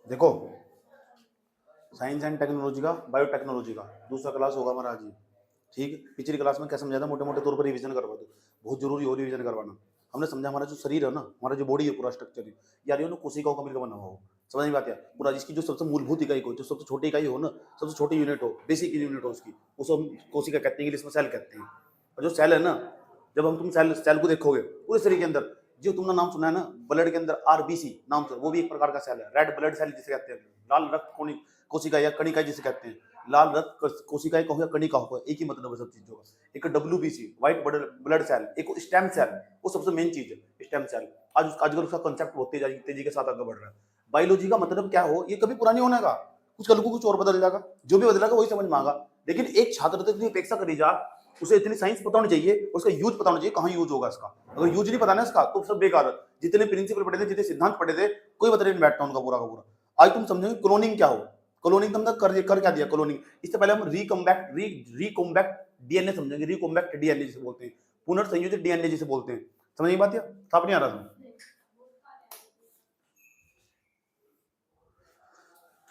देखो, science and technology का, biotechnology का दूसरा क्लास होगा हमारा आज ही। ठीक है, पिछली क्लास में क्या समझा था, मोटे मोटे तौर पर रिवीजन करवा दो, बहुत जरूरी हो रिवीजन करवाना। हमने समझा हमारा जो शरीर है ना, हमारा जो बॉडी है, पूरा स्ट्रक्चर है यार, ये ना कोशिकाओं का मिलकर बना हुआ हो। समझ में बात है पूरा, जिसकी जो सबसे मूलभूत इकाई हो, जो सबसे छोटी इकाई हो ना, सबसे छोटी यूनिट हो, बेसिक यूनिट हो उसकी, उसे हम कोशिका कहते हैं, इंग्लिश में सेल कहते हैं। और जो सेल है ना, जब हम तुम सेल सेल को देखोगे पूरे शरीर के अंदर, जो तुमने नाम सुना है ना, ब्लड के अंदर आरबीसी नाम सुना, वो भी एक प्रकार का सेल है, रेड ब्लड सेल जिसे कहते हैं, लाल रक्त कोशिका या कणिका जिसे कहते हैं। लाल रक्त कोशिकाएं कहो या कणिका हो, एक ही मतलब है सब चीजों का। एक डब्ल्यूबीसी व्हाइट ब्लड सेल, एक स्टेम सेल, वो सबसे मेन चीज है स्टेम सेल। आज आजकल उसका कंसेप्ट बहुत तेजी के साथ आगे बढ़ रहा है। बायोलॉजी का मतलब क्या हो, ये कभी पुरानी होने का, कुछ कल को कुछ और बदल जाएगा, जो भी बदलेगा वही समझ में आएगा। लेकिन एक छात्र तो इतनी अपेक्षा करी जा, उसे इतनी साइंस पता होनी चाहिए, उसका यूज पता होना चाहिए, कहाँ यूज होगा इसका। अगर यूज नहीं पता ना इसका, तो सब बेकार है। जितने प्रिंसिपल पढ़े थे, जितने सिद्धांत पढ़े थे, कोई बता नहीं बैठता उनका पूरा का पूरा। आज तुम समझोगे क्लोनिंग क्या हो। क्लोनिंग तुमने कर क्या दिया क्लोनिंग। इससे पहले हम रिकॉम्बैक्ट डीएनए समझेंगे, रिकॉम्बैक्ट डीएनए जिसे बोलते हैं, पुनर्संयोजित डीएनए जिसे बोलते हैं। समझ बात है, साफ नहीं आ रहा था?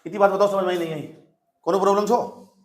इतनी बात बताओ, समझ में नहीं आई? कोनो प्रॉब्लम छो?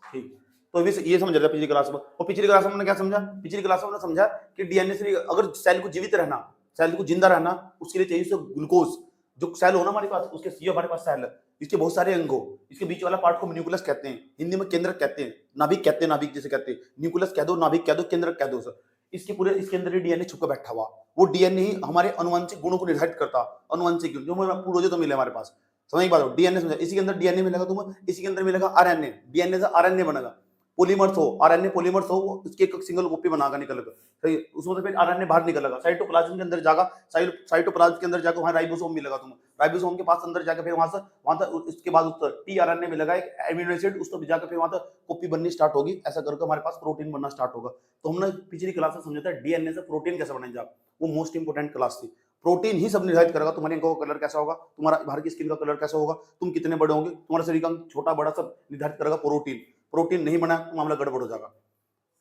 ठीक, तो अभी ये समझ रहे थे पिछली क्लास में। और पिछली क्लास में हमने क्या समझा, पिछली क्लास में हमने समझा कि डीएनए से अगर सेल को जीवित रहना, सेल को जिंदा रहना, उसके लिए चाहिए ग्लूकोज। जो सेल हो ना हमारे पास, उसके ये हमारे पास सेल है, इसके बहुत सारे अंग हो, इसके बीच वाला पार्ट को न्यूक्लियस कहते हैं, हिंदी में केंद्रक कहते हैं, नाभिक कहते हैं, नाभिक जिसे कहते हैं, न्यूक्लियस कह दो, नाभिक कह दो, केंद्रक कह दो सर। इसके पूरे, इसके अंदर ही डीएनए छुपकर बैठा हुआ, वो डीएनए ही हमारे अनुवांशिक गुणों को निर्धारित करता। अनुवांशिक गुण जो पूर्वजों तो मिले हमारे पास। समझ बात हो, डीएनए समझा, इसी के अंदर डीएनए मिलेगा तुम्हें, इसी के अंदर मिलेगा आरएनए, डीएनए से आरएनए बनेगा। पॉलीमर्स हो, आरएनए पॉलीमर्स हो, इसके एक सिंगल कॉपी बनाकर निकलेगा, सही, उसमें से फिर आरएनए बाहर निकलेगा, साइटोप्लाज्म के अंदर जाएगा, साइटोप्लाज्म के अंदर जाकर वहां राइबोसोम मिलेगा तुम्हें, राइबोसोम के पास अंदर जाकर फिर वहां से इसके बाद उसका टीआरएनए मिलेगा, एक एमिनो एसिड, उसको जाकर फिर वहां से कॉपी बननी स्टार्ट होगी, ऐसा करके हमारे पास प्रोटीन बनना स्टार्ट होगा। तो हमने पिछली क्लास में समझा था डीएनए से प्रोटीन कैसे बनाएंगे, वो मोस्ट इंपोर्टेंट क्लास थी। प्रोटीन ही सब निर्धारित करेगा तुम्हारी आंखों का कलर कैसा होगा, तुम्हारा बाहर की स्किन का कलर कैसा होगा, तुम कितने बड़े होंगे, तुम्हारा शरीर का छोटा बड़ा सब निर्धारित करेगा प्रोटीन। प्रोटीन नहीं बना तो मामला गड़बड़ हो जाएगा,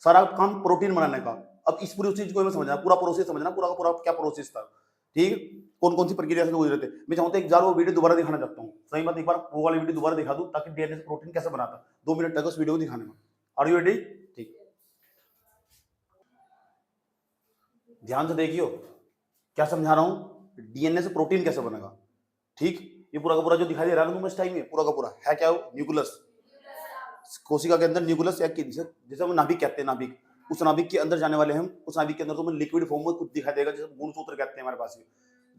सारा काम प्रोटीन बनाने का। अब इस पूरी चीज को समझना, पूरा प्रोसेस समझना, पूरा का पूरा क्या प्रोसेस था, ठीक, कौन कौन सी प्रक्रिया से गुजरे थे। मैं चाहता हूं एक बार वो वीडियो दोबारा दिखाना चाहता हूँ, सही बात, एक बार वो वाली वीडियो दोबारा दिखा दूं, ताकि डीएनए से प्रोटीन कैसे बनाता, 2 मिनट तक उस वीडियो को दिखाने में। Are you ready? ठीक, ध्यान से देखियो क्या समझा रहा हूं, डीएनए से प्रोटीन कैसे बनेगा। ठीक, ये पूरा का पूरा जो दिखाई दे रहा है ना तुम्हें इस टाइम में, पूरा का पूरा है क्या, न्यूक्लियस, कोशिका के अंदर न्यूक्लियस, या जैसे हम नाभिक कहते हैं, नाभिक, उस नाभिक के अंदर जाने वाले हम, उस नाभिक के अंदर तुम्हें लिक्विड फॉर्म में कुछ दिखाई देगा, जैसे गुणसूत्र कहते हैं हमारे पास में,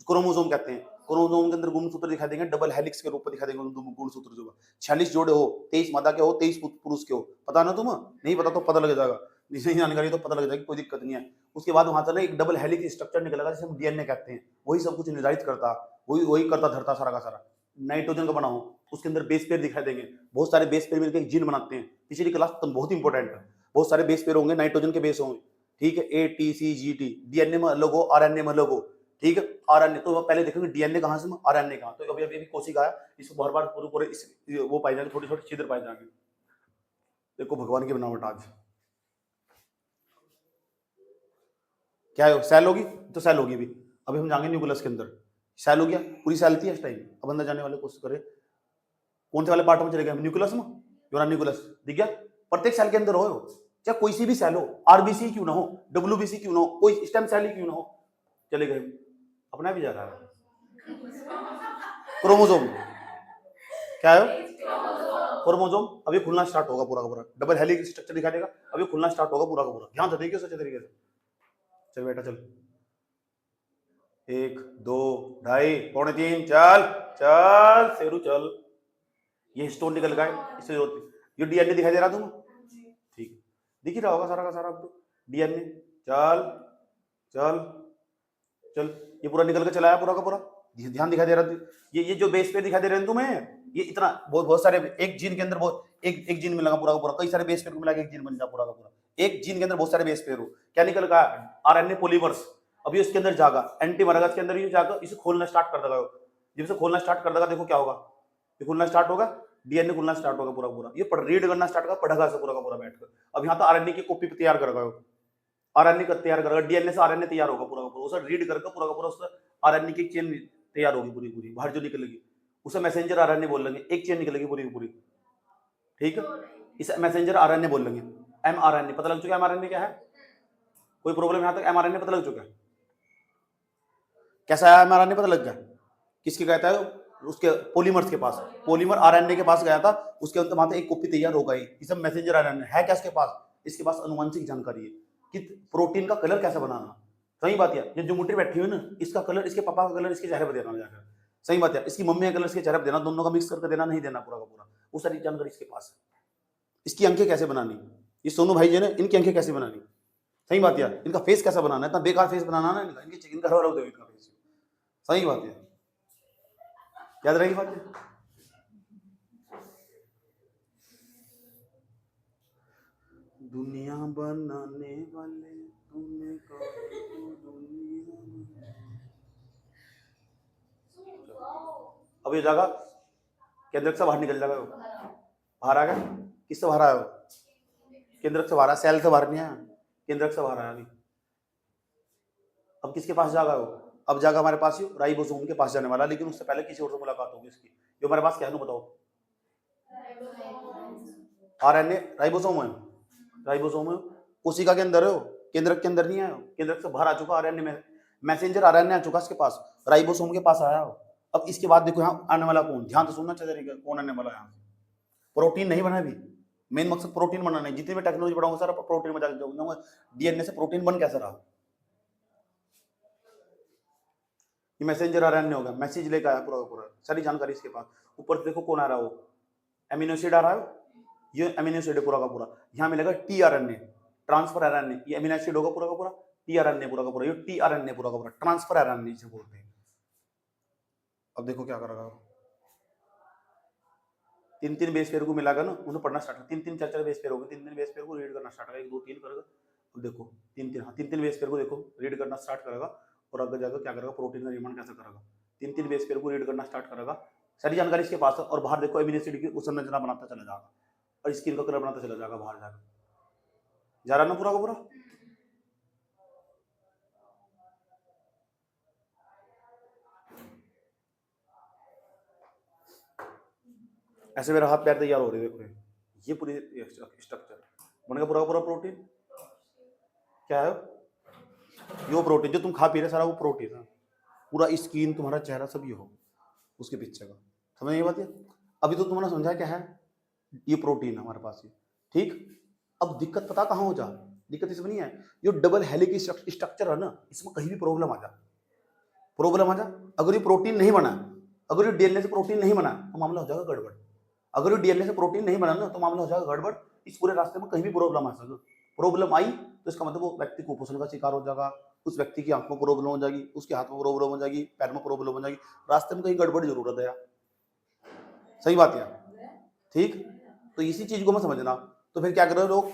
क्रोमोसोम कहते हैं, क्रोमोसोम के अंदर गुणसूत्र दिखाई देंगे, डबल हेलिक्स के रूप में दिखाई देंगे गुणसूत्र, जो 46 जोड़े हो, 23 मादा के हो, 23 पुरुष के हो, पता ना तुम्हें, नहीं पता तो पता लग जाएगा, नहीं जानकारी तो पता लग जाएगी, कोई दिक्कत नहीं है। उसके बाद वहां से ना एक डबल हेलिक्स स्ट्रक्चर निकलेगा, जिसे हम डीएनए कहते हैं, वही सब कुछ निर्धारित करता, वही वही करता धरता सारा का सारा। नाइट्रोजन का बना हो, उसके अंदर बेस पेयर दिखाई देंगे, बहुत सारे बेस पेयर मिलकर एक जीन बनाते हैं, पिछली क्लास तो बहुत इंपॉर्टेंट है, बहुत सारे बेस पेयर होंगे, नाइट्रोजन के बेस होंगे, ठीक है, A T C G T, DNA में अलग हो, आरएनए में अलग हो, ठीक है, आरएनए तो पहले देखेंगे डीएनए कहां से, आरएनए कहां, तो अभी अभी कोशिका है, इसको बार बार पूरे पूरे वो पाए जाएंगे, छोटे छोटे छिद्र पाए जाएंगे। देखो भगवान की बनावट, आज क्या है, सेल होगी तो सेल होगी भी, अभी हम जाएंगे न्यूक्लियस के अंदर, सेल हो गया, पूरी सेल थी इस टाइम, अब अंदर जाने वाले कोशिश करें, कौन से वाले पार्ट में चले गए, न्यूक्लियस में, यूरा न्यूक्लियस दिख गया, प्रत्येक सेल के अंदर हो, चाहे कोई सी भी सेल हो, आरबीसी क्यों ना हो, डब्ल्यूबीसी क्यों ना हो, कोई स्टेम सेल ही क्यों ना हो, चले गए, अपना भी जा रहा है। क्रोमोसोम क्या है, क्रोमोसोम अभी खुलना स्टार्ट होगा पूरा का पूरा, डबल हेलिक्स स्ट्रक्चर दिखा देगा, अभी खुलना स्टार्ट होगा पूरा का पूरा, ध्यान से देखिए सच्चे तरीके से। चल बेटा चल, 1 2 2.5 पौने 3, चल चल शेरू चल, ये स्टोन निकल गया है, इससे ये डीएनए दिखाई दे रहा तुम्हें, ठीक, दिख ही रहा होगा सारा का सारा, अब तो डीएनए, चल चल चल, ये पूरा निकल के चला आया पूरा का पूरा, ध्यान दिखाई दे रहा, ये जो बेस पे दिखाई दे रहे हैं तुम्हें, ये इतना बहुत बहुत सारे, एक जीन के अंदर बहुत एक जीन मिलेगा पूरा का पूरा, कई सारे बेस पेयर को मिला के एक जीन बन जाए पूरा का पूरा, एक जीन के अंदर बहुत सारे बेस पेयर हो, क्या निकल गया, आरएनए पॉलीमर्स, अभी उसके अंदर जागा एंटी मरेगा, इसके अंदर ये जाकर इसे खोलना स्टार्ट कर देगा, जब इसे खोलना स्टार्ट कर देगा, देखो क्या होगा, ये खुलना स्टार्ट होगा, डीएनए खुलना स्टार्ट होगा पूरा पूरा, ये रीड करना स्टार्ट होगा, पढ़ेगा से पूरा का पूरा बैठकर, अब यहाँ तो आरएनए की कॉपी तैयार करेगा, आरएनए का तैयार करेगा, डीएनए से आरएनए तैयार होगा पूरा का पूरा, उसे रीड करके पूरा का पूरा उससे आरएनए की चेन तैयार होगी पूरी पूरी, बाहर जो निकलेगी, उसे मैसेंजर आरएनए बोल लेंगे, एक चेन निकलेगी पूरी की पूरी, ठीक है, इसे मैसेंजर आरएनए बोल लेंगे। एमआरएनए पता लग चुका है एमआरएनए क्या है? कोई प्रॉब्लम यहां तक? एमआरएनए पता लग चुका है कैसा है? एमआरएनए पता लग गया किसके कहता है? उसके पॉलीमर्स के पास, पॉलीमर आरएनए के पास गया था, उसके अंदर वहां एक कॉपी तैयार हो गई। ये सब मैसेंजर आरएनए है क्या इसके पास? इसके पास अनुवांशिक जानकारी है कि प्रोटीन का कलर कैसे बनाना। सही बात है, ये जो मुट्ठी बैठी हुई ना, इसका कलर इसके पापा का कलर इसके चेहरे पर देना जाकर। सही बात है, इसकी मम्मी का कलर इसके चेहरे पर देना, दोनों का मिक्स करके देना, नहीं देना पूरा का पूरा, वो सारी जानकारी इसके पास है। इसकी आंखें कैसे बनानी, ये सोनू भाई जी ने इनकी आंखें कैसे बनानी, सही बात है, इनका फेस कैसा बनाना है, इतना बेकार फेस बनाना ना इनका घर वाला होता है इनका फेस। सही बात है, याद रहेगी बात है। दुनिया बनाने वाले तूने दुनिया। अब ये जागा केंद्रक से बाहर निकल जाएगा, बाहर आ गया, किससे बाहर आया? केंद्रक से बाहर आया, सेल से बाहर नहीं आया, केंद्रक से बाहर आया अभी। अब किसके पास जाएगा वो? अब जाएगा हमारे पास ही राइबोसोम के पास जाने वाला, लेकिन उससे पहले किसी और से मुलाकात होगी इसकी। ये हमारे पास क्या है बताओ? आरएनए राइबोसोम है, राइबोसोम है, कोशिका के अंदर है, केंद्रक के अंदर नहीं आया, केंद्रक से बाहर आ चुका आरएनए में, मैसेंजर आरएनए आ चुका इसके पास, राइबोसोम के पास आया। अब इसके बाद देखो यहाँ आने वाला कौन, ध्यान से सुनना चाहिए, कौन आने वाला यहाँ? प्रोटीन नहीं बना अभी, मेन मकसद प्रोटीन बनाना है। जितनी भी टेक्नोलॉजी पढ़ाऊंगा सर प्रोटीन बना जाऊंगा, डीएनए से प्रोटीन बन कैसे रहा? ये मैसेंजर आरएनए होगा, मैसेज लेकर आया पूरा पूरा, सारी जानकारी इसके पास। ऊपर देखो कौन आ रहा है, वो एमिनो एसिड आ रहा है, ये एमिनो एसिड है पूरा का पूरा। यहाँ मिलेगा टीआरएनए, ट्रांसफर आरएनए, ये एमिनो एसिड होगा पूरा का पूरा, टीआरएनए पूरा का पूरा, ये टीआरएनए पूरा का पूरा, ट्रांसफर आरएनए से बोलते हैं। अब देखो क्या करेगा, तीन तीन बेस पेयर को मिलाकर ना उन्हें पढ़ना स्टार्ट, तीन तीन चार चार बेस पेयर होगा, तीन तीन बेस पेयर को रीड करना स्टार्ट करेगा, 1 2 3 करेगा। अब देखो तीन तीन, हाँ तीन तीन बेस पेयर को देखो रीड करना स्टार्ट करेगा, और आगे जाकर क्या करेगा, प्रोटीन का निर्माण कैसे करेगा, तीन तीन बेस पेयर को रीड करना स्टार्ट करेगा, सारी जानकारी इसके पास है। और बाहर देखो एमिनो एसिड की संरचना बनाता चला जाएगा, और स्किन का कलर बनाता चला जाएगा बाहर जाकर, जा रहा ना पूरा का पूरा। ऐसे मेरा हाथ पैर तैयार हो रहे हैं, देखो ये पूरी स्ट्रक्चर बन गया पूरा का पूरा। प्रोटीन क्या है? ये प्रोटीन जो तुम खा पी रहे सारा वो प्रोटीन है, पूरा स्किन तुम्हारा चेहरा सब ये हो उसके पीछे का, समझ ये बात है? अभी तो तुमने समझा क्या है, ये प्रोटीन है हमारे पास ये, ठीक। अब दिक्कत पता कहाँ हो जा, दिक्कत इसमें नहीं है, ये डबल हेलिक स्ट्रक्चर है ना, इसमें कहीं भी प्रॉब्लम आ जा, प्रॉब्लम आ जा। अगर ये प्रोटीन नहीं बना, अगर ये डीएनए से प्रोटीन नहीं बना तो मामला हो जाएगा गड़बड़। अगर ये डीएनए से प्रोटीन नहीं बना ना तो मामला हो जाएगा गड़बड़। इस पूरे रास्ते में कहीं भी प्रॉब्लम आ सकती, प्रॉब्लम आई तो इसका मतलब वो व्यक्ति कुपोषण का शिकार हो जाएगा, उस व्यक्ति की आंख में प्रॉब्लम हो जाएगी, उसके हाथ में प्रॉब्लम हो जाएगी, पैर में प्रॉब्लम हो जाएगी, रास्ते में कहीं गड़बड़ जरूरत है यार, सही बात है, ठीक। तो इसी चीज को मैं समझना, तो फिर क्या कर रहे हो लोग,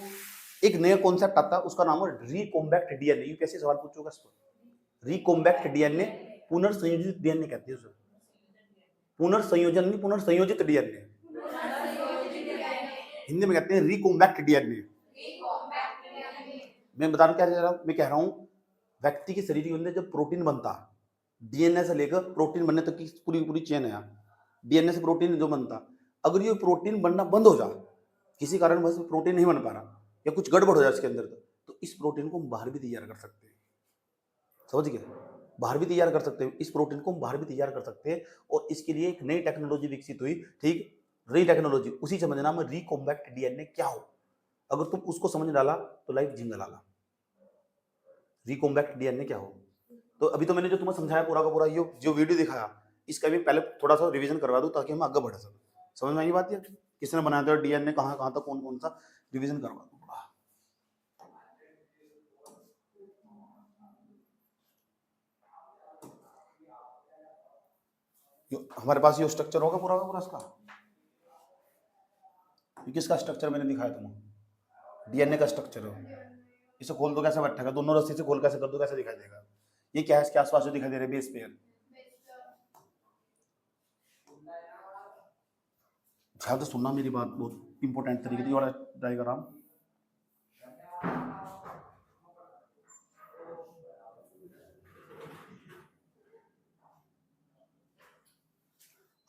एक नया कॉन्सेप्ट आता है उसका नाम है रिकॉम्बैक्ट डीएनए। यूपीएससी सवाल पूछोगा इस पर, रिकॉम्बैक्ट डीएनए, पुनर्संयोजित डीएनए कहते हैं उसे, पुनर्संयोजन नहीं, पुनर्संयोजित डीएनए, हिंदी में कहते हैं रिकॉम्बैक्ट डीएनए। मैं बता क्या रहा हूं, मैं कह रहा हूं व्यक्ति के शरीर के अंदर जब प्रोटीन बनता है, डीएनए से लेकर प्रोटीन बनने तक की पूरी पूरी चेन है, डीएनए से प्रोटीन जो बनता, अगर ये प्रोटीन बनना बंद हो जाए, किसी कारण वजह से प्रोटीन नहीं बन पा रहा या कुछ गड़बड़ हो जाए इसके अंदर, तो इस प्रोटीन को हम बाहर भी तैयार कर सकते हैं, समझ गए? बाहर भी तैयार कर सकते हैं, इस प्रोटीन को हम बाहर भी तैयार कर सकते हैं। और इसके लिए एक नई टेक्नोलॉजी विकसित हुई, ठीक, नई टेक्नोलॉजी, उसी समझना में रिकॉम्बैक्ट डीएनए क्या हो, अगर तुम उसको समझ डाला तो लाइफ जिंगल आला। रिकॉम्बैक्ट डीएनए क्या हो, तो अभी तो मैंने जो तुम्हें समझाया पूरा का पूरा, ये जो वीडियो दिखाया इसका भी पहले थोड़ा सा रिवीजन करवा दूं ताकि हम आगे बढ़ सकें। समझ में आई बात है? किसने बनाया था डीएनए, कहाँ कहाँ तक, कौन कौन सा, रिवीजन करवा दूं। हमारे पास ये स्ट्रक्चर होगा पूरा का पूरा इसका, ये किसका स्ट्रक्चर मैंने दिखाया तुम्हें, डीएनए का स्ट्रक्चर है। इसे खोल दो कैसे बैठेगा, दोनों रस्सी से खोल कैसे कर दो कैसे दिखाई देगा, ये क्या है इसके आसपास जो दिखाई दे रहा है बेस पेयर, ध्यान से सुनना मेरी बात, बहुत इंपॉर्टेंट तरीके से वाला डायग्राम।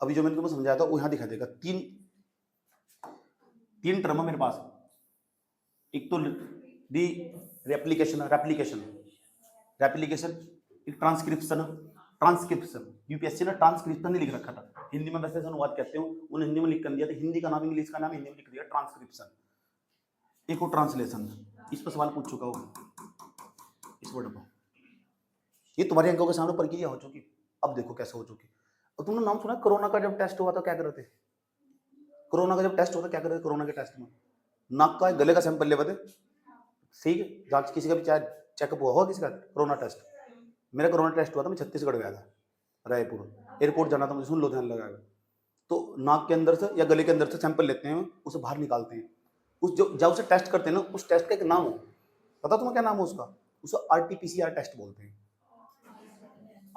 अभी जो मैंने तुम्हें समझाया था वो यहाँ दिखा देगा। तीन टर्म है मेरे पास। एक तो दी रेप्लिकेशन, एक ट्रांसक्रिप्शन। यूपीएससी ने ट्रांसक्रिप्शन नहीं लिख रखा था, हिंदी में वैसे अनुवाद कहते हो, उन्हें हिंदी में लिख कर दिया था, हिंदी का नाम इंग्लिश का नाम हिंदी में लिख दिया ट्रांसक्रिप्शन। एक हो ट्रांसलेशन, इस पर सवाल पूछ चुका हूँ इस वर्ड पर। ये तुम्हारे अंकों के सामने प्रक्रिया हो चुकी, अब देखो कैसे हो चुकी। और तुमने नाम सुना कोरोना का जब टेस्ट हुआ था क्या कर रहे थे? कोरोना का जब टेस्ट होता क्या कर रहे थे? कोरोना के टेस्ट में नाक का गले का सैंपल लेते थे, ठीक है, जांच किसी का भी चाहे चेकअप हुआ किसी का कोरोना टेस्ट। मेरा कोरोना टेस्ट हुआ था, मैं छत्तीसगढ़ गया था, रायपुर एयरपोर्ट जाना था मुझे, सुन लो ध्यान लगाएगा। तो नाक के अंदर से या गले के अंदर से सैंपल लेते हैं, उसे बाहर निकालते हैं। उस जो जब उसे टेस्ट करते हैं ना, उस टेस्ट का एक नाम हो, पता तुम्हें क्या नाम है उसका? उसे आरटीपीसीआर टेस्ट बोलते हैं,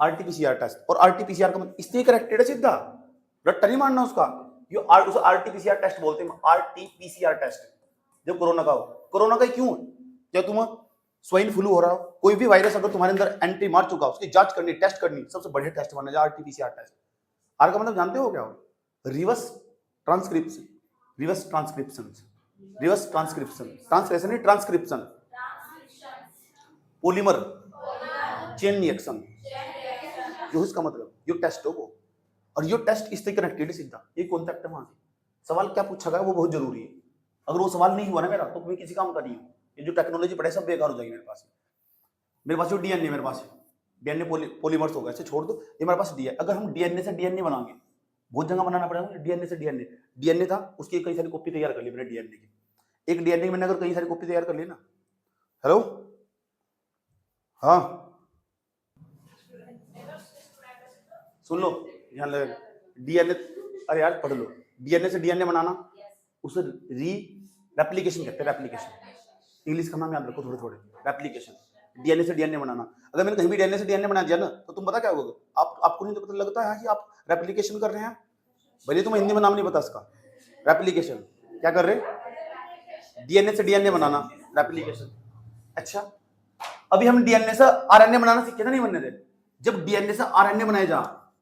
आरटीपीसीआर टेस्ट। और आरटीपीसीआर का मतलब इसलिए करेक्टेड है, सीधा रट्टा नहीं मारना उसका। ये उसे आरटीपीसीआर टेस्ट बोलते हैं, आरटीपीसीआर टेस्ट। जब कोरोना का हो, कोरोना का क्यों? जब तुम स्वाइन फ्लू हो रहा हो, कोई भी वायरस अगर तुम्हारे अंदर एंट्री मार चुका, उसकी जांच करनी, टेस्ट करनी, सबसे बढ़िया टेस्ट माना जाए आरटीपीसीआर टेस्ट। आर का मतलब जानते हो क्या हो? रिवर्स ट्रांसक्रिप्शन, ट्रांसलेशन नहीं, ट्रांसक्रिप्शन, पॉलीमर चेन रिएक्शन, जो इसका मतलब यो टेस्ट हो वो। और यो टेस्ट इससे कनेक्टेड है सीधा, ये कॉन्सेप्ट है। वहां से सवाल क्या पूछा गया वो बहुत जरूरी है। अगर वो सवाल नहीं हुआ ना मेरा, तो तुम्हें किसी काम का नहीं हो। ये जो टेक्नोलॉजी पढ़े सब बेकार हो जाएगी। मेरे पास जो डीएनए, मेरे पास डीएनए पॉलीमर्स होगा, इसे छोड़ दो, ये मेरे पास डीएनए। अगर हम डीएनए से डीएनए बनाएंगे, बहुत जगह बनाना पड़ेगा मुझे। डीएनए से डीएनए था, उसकी कई सारी कॉपी तैयार कर ली मैंने डीएनए की। एक डीएनए मैंने अगर कई सारी कॉपी तैयार कर ली ना, हेलो, हाँ सुन लो, ध्यान लगेगा। डीएनए, अरे यार पढ़ लो, डीएनए से डीएनए बनाना, उसे रेप्लिकेशन कहते हैं। रेप्लिकेशन इंग्लिश का नाम याद रखो थोड़े थोड़े, रेप्लिकेशन। डीएनए से डीएनए बनाना, अगर मैंने कहीं भी डीएनए से डीएनए बना दिया ना, तो तुम पता क्या होगा? आपको नहीं तो पता लगता है कि आप रेप्लिकेशन कर रहे हैं। भले तुम्हें हिंदी में नाम नहीं पता इसका, रेप्लिकेशन क्या कर रहे हैं? डीएनए से डीएनए बनाना, रेप्लिकेशन। अच्छा, अभी हम डीएनए से आरएनए बनाना सीखे ना, नहीं बनने दे। जब डीएनए से आरएनए बनाया जा,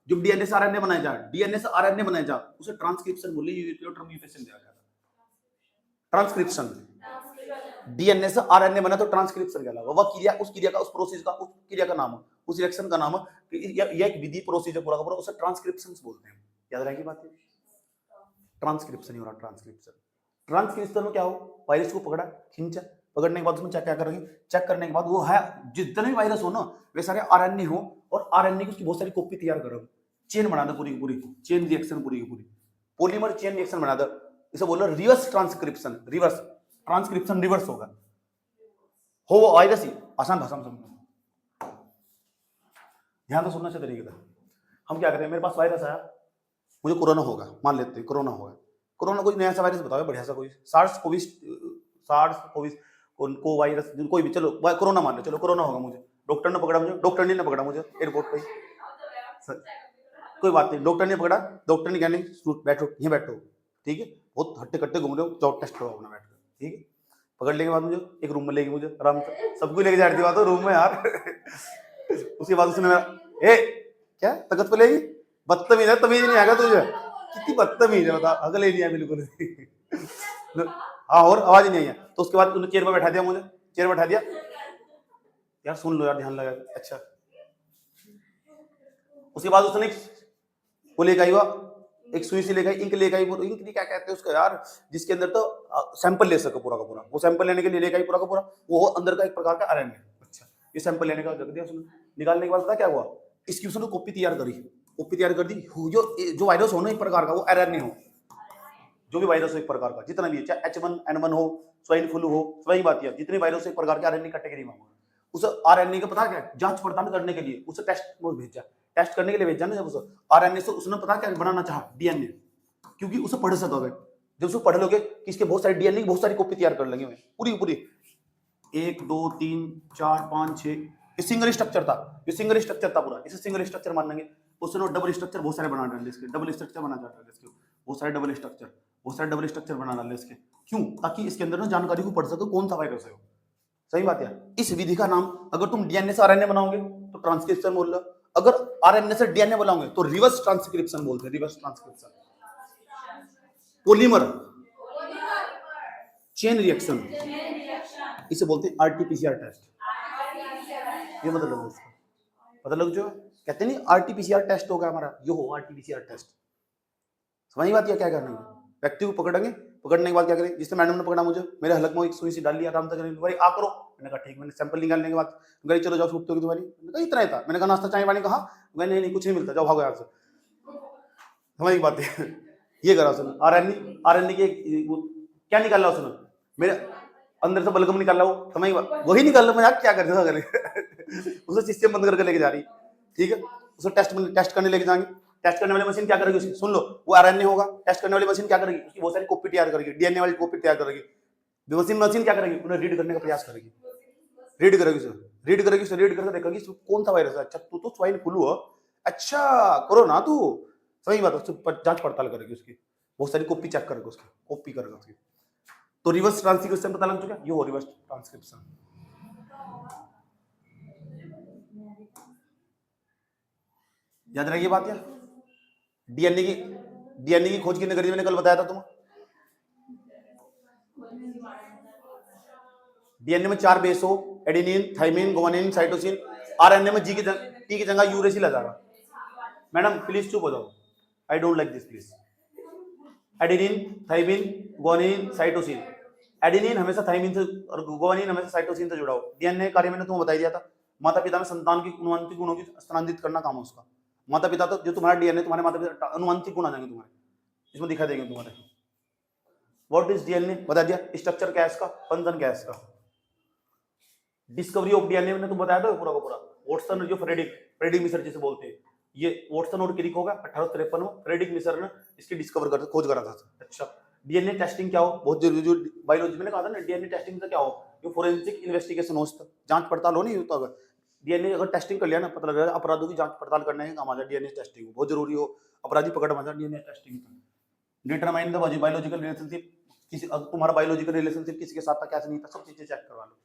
डीएनए से आरएनए बनाया जा, उसे ट्रांसक्रिप्शन बोले। ट्रांसक्रिप्शन, डीएनए से आरएनए बना तो ट्रांसक्रिप्शन कहलाएगा। वह क्रिया, उस क्रिया का, उस प्रोसेस का, उस क्रिया का नाम है, उस रिएक्शन का नाम है, यह एक विधि प्रोसीजर पूरा का पूरा, उसे ट्रांसक्रिप्शन बोलते हैं। याद रहेगी बात? ट्रांसक्रिप्शन ही हो रहा। ट्रांसक्रिप्शन में क्या हो? वायरस को पकड़ा, खींचा, पकड़ने के बाद उसमें चेक क्या करेंगे? चेक करने के बाद वो है, जितने भी वायरस हो ना, वे सारे आरएनए हो, और आरएनए की उसकी बहुत सारी कॉपी तैयार करो, चेन बना दो, पूरी की पूरी चेन रिएक्शन, पूरी की पूरी पॉलीमर चेन रिएक्शन बना दो। इसे बोलो reverse transcription. Reverse transcription reverse होगा, हो वो वायरस ही, आसान भाषा में समझो, ध्यान से सुनना चाहिए तरीके से। हम क्या करते हैं, मेरे पास वायरस आया, मुझे कोरोना होगा, मान लेते हैं कोरोना होगा। कोरोना कोई नया सा वायरस बताओ बढ़िया सा, कोई सार्स कोविड को वायरस, कोई भी, चलो कोरोना मान लो, चलो कोरोना होगा मुझे, डॉक्टर ने पकड़ा मुझे, डॉक्टर ने पकड़ा मुझे एयरपोर्ट पे, कोई बात नहीं, डॉक्टर ने पकड़ा, डॉक्टर ने क्या नहीं, बैठो यहीं बैठो, ठीक है, बहुत हट्टे कट्टे घूम रहे हो, जाओ टेस्ट करो अपना बैठ कर, ठीक है। पकड़ लेके बाद मुझे एक रूम में लेगी, मुझे आराम से, सबको लेके जा रही थी बात रूम में यार। उसके बाद उसने मेरा, क्या तकत पे लेगी, बदतमीज है, तमीज नहीं आएगा तुझे, कितनी बदतमीज है बता, अगले नहीं है बिल्कुल। हाँ, और आवाज नहीं आई है। तो उसके बाद उन्होंने चेयर पर बैठा दिया, मुझे चेयर पर बैठा दिया। यार सुन लो यार, ध्यान लगा। अच्छा, उसके बाद उसने वो लेकर आई, हुआ एक सुई से लेकर, इंक लेकर आई, वो इंक नहीं क्या कहते हैं उसका यार, जिसके अंदर तो सैंपल ले सको पूरा का पूरा, वो सैंपल लेने के लिए लेकर आई पूरा का पूरा, वो अंदर का एक प्रकार का आरएनए। अच्छा, ये सैंपल लेने का रख दिया उसने, निकालने के बाद पता क्या हुआ, इसकी उसने कॉपी तैयार करी, कॉपी तैयार कर दी। जो वायरस हो ना एक प्रकार का, वो आरएनए हो, जो भी वायरस हो एक प्रकार का, जितना भी है, चाहे H1N1 हो, स्वाइन फ्लू हो, वही बात है, जितने वायरस एक प्रकार के आरएनए कैटेगरी में, उस आरएनए का पता क्या, जांच पड़ताल करने के लिए उसे टेस्ट में भेजा, टेस्ट करने के लिए भेजा ना, जब उसे आरएनए से उसने पता क्या बनाना चाहा, डीएनए, क्योंकि उसे पढ़ सकोगे। जब उसे पढ़ लोगे कि इसके बहुत सारे डीएनए की बहुत सारी कॉपी तैयार कर लेंगे पूरी पूरी, 1 2 3 4 5 6, ये सिंगल स्ट्रक्चर था, ये सिंगल स्ट्रक्चर था पूरा, इसे सिंगल स्ट्रक्चर मान लेंगे। उसने डबल स्ट्रक्चर बहुत सारे बना डाले इसके, डबल स्ट्रक्चर बना डाले इसके, बहुत सारे डबल स्ट्रक्चर बना डाले इसके, क्यों? ताकि इसके अंदर ना जानकारी को पढ़ सको कौन सा वायरस है। सही बात है। इस विधि का नाम, अगर तुम डीएनए से आरएनए बनाओगे तो ट्रांसक्रिप्शन बोल लो, अगर आरएनए से डीएनए बनाओगे तो रिवर्स ट्रांसक्रिप्शन बोलते हैं, reverse transcription, polymer chain reaction, इसे बोलते हैं आरटीपीसीआर टेस्ट। ये मतलब उसका मतलब जो कहते नहीं आरटीपीसीआर टेस्ट होगा हमारा, ये हो आरटीपीसीआर टेस्ट। समझ बात क्या करना है, व्यक्ति को पकड़ेंगे, पकड़ने के बाद क्या करें, जिससे मैडम ने पकड़ा मुझे, मेरे हलक में एक सुई सी डाल लिया, आराम तक तुम्हारी आ करो, मैंने कहा ठीक। मैंने सैंपल निकालने के बाद गई, चलो जाओ छूटते होगी तुम्हारी, मैंने कहा इतना ही था। मैंने कहा नाश्ता चाय पानी, कहा नहीं नहीं कुछ नहीं मिलता, जाओ भागो यहाँ से। समझ बात है, ये करा उसने। आरएनए के क्या निकाला उसने, मेरे अंदर से बलगम निकाला, वो समझ वही निकाल लो, मजाक क्या करते उसे सिस्टम बंद करके लेके जा रही, ठीक है। उसे टेस्ट करने लेके जाएंगे, टेस्ट करने वाली मशीन क्या करेगी उसकी, सुन लो, वो आरएनए होगा, टेस्ट करने वाली मशीन क्या करेगी, उसकी बहुत सारी कॉपी तैयार करेगी, डीएनए वाली कॉपी तैयार करेगी। मशीन क्या करेगी, उन्हें रीड करने का प्रयास करेगी, रीड करेगी उसे, रीड करके देखेगी कौन सा वायरस है। अच्छा तू तो स्वाइन फ्लू हो, अच्छा कोरोना तू, सही बात है, जांच पड़ताल करेगी उसकी, बहुत सारी कॉपी चेक करेगी उसकी, कॉपी करेगा उसकी। तो रिवर्स ट्रांसक्रिप्शन पता लग चुका, ये हो रिवर्स ट्रांसक्रिप्शन। याद रखिए बात यार। डीएनए की खोज किसने करी, मैंने कल बताया था तुम्हें। डीएनए में 4 बेस हो, adenine, thymine, guanine, cytosine. RNA में टी की जगह यूरेसिल आ जाएगा। मैडम प्लीज चुप हो जाओ, I don't like this please. Adenine, thymine, guanine, cytosine. Adenine हमेशा थाइमिन से और गुआनिन हमेशा साइटोसिन से जुड़ा हो। डीएनए कार्य मैंने तुम्हें बता दिया था, माता पिता में संतान की अनुवांशिक गुणों की स्थानांतरित करना काम है उसका। माता पिता तो जो तुम्हारा डीएनए, तुम्हारे माता पिता अनुवांशिक गुण आ जाएंगे तुम्हारे, इसमें दिखा देंगे तुम्हारे। व्हाट इज डीएनए बता दिया, स्ट्रक्चर क्या है इसका, फंक्शन क्या है इसका। डिस्कवरी ऑफ डीएनए मैंने तुम बताया था पूरा का पूरा। वॉटसन जो फ्रेडरिक मिसर जिसे बोलते हैं, ये वॉटसन और क्रिक होगा 1853 में, फ्रेडरिक मिसर ने इसकी खोज करा था। अच्छा डीएनए टेस्टिंग क्या हो, बहुत जरूरी, जो बायोलॉजी मैंने कहा था ना, डीएनए टेस्टिंग से क्या हो, जो फोरेंसिक इन्वेस्टिगेशन हो, जांच पड़ताल हो, नहीं होता। अगर डीएनए अगर टेस्टिंग कर लिया ना, पता लग जाएगा अपराधों की जांच पड़ताल करने का काम आ जाए। डीएनए टेस्टिंग बहुत जरूरी हो, अपराधी पकड़ में आ जाए DNA testing. Determine the biological relationship, किसी तुम्हारा बायोलॉजिकल रिलेशनशिप किसी के साथ था कैसे नहीं था, सब चीजें चेक करवा लो।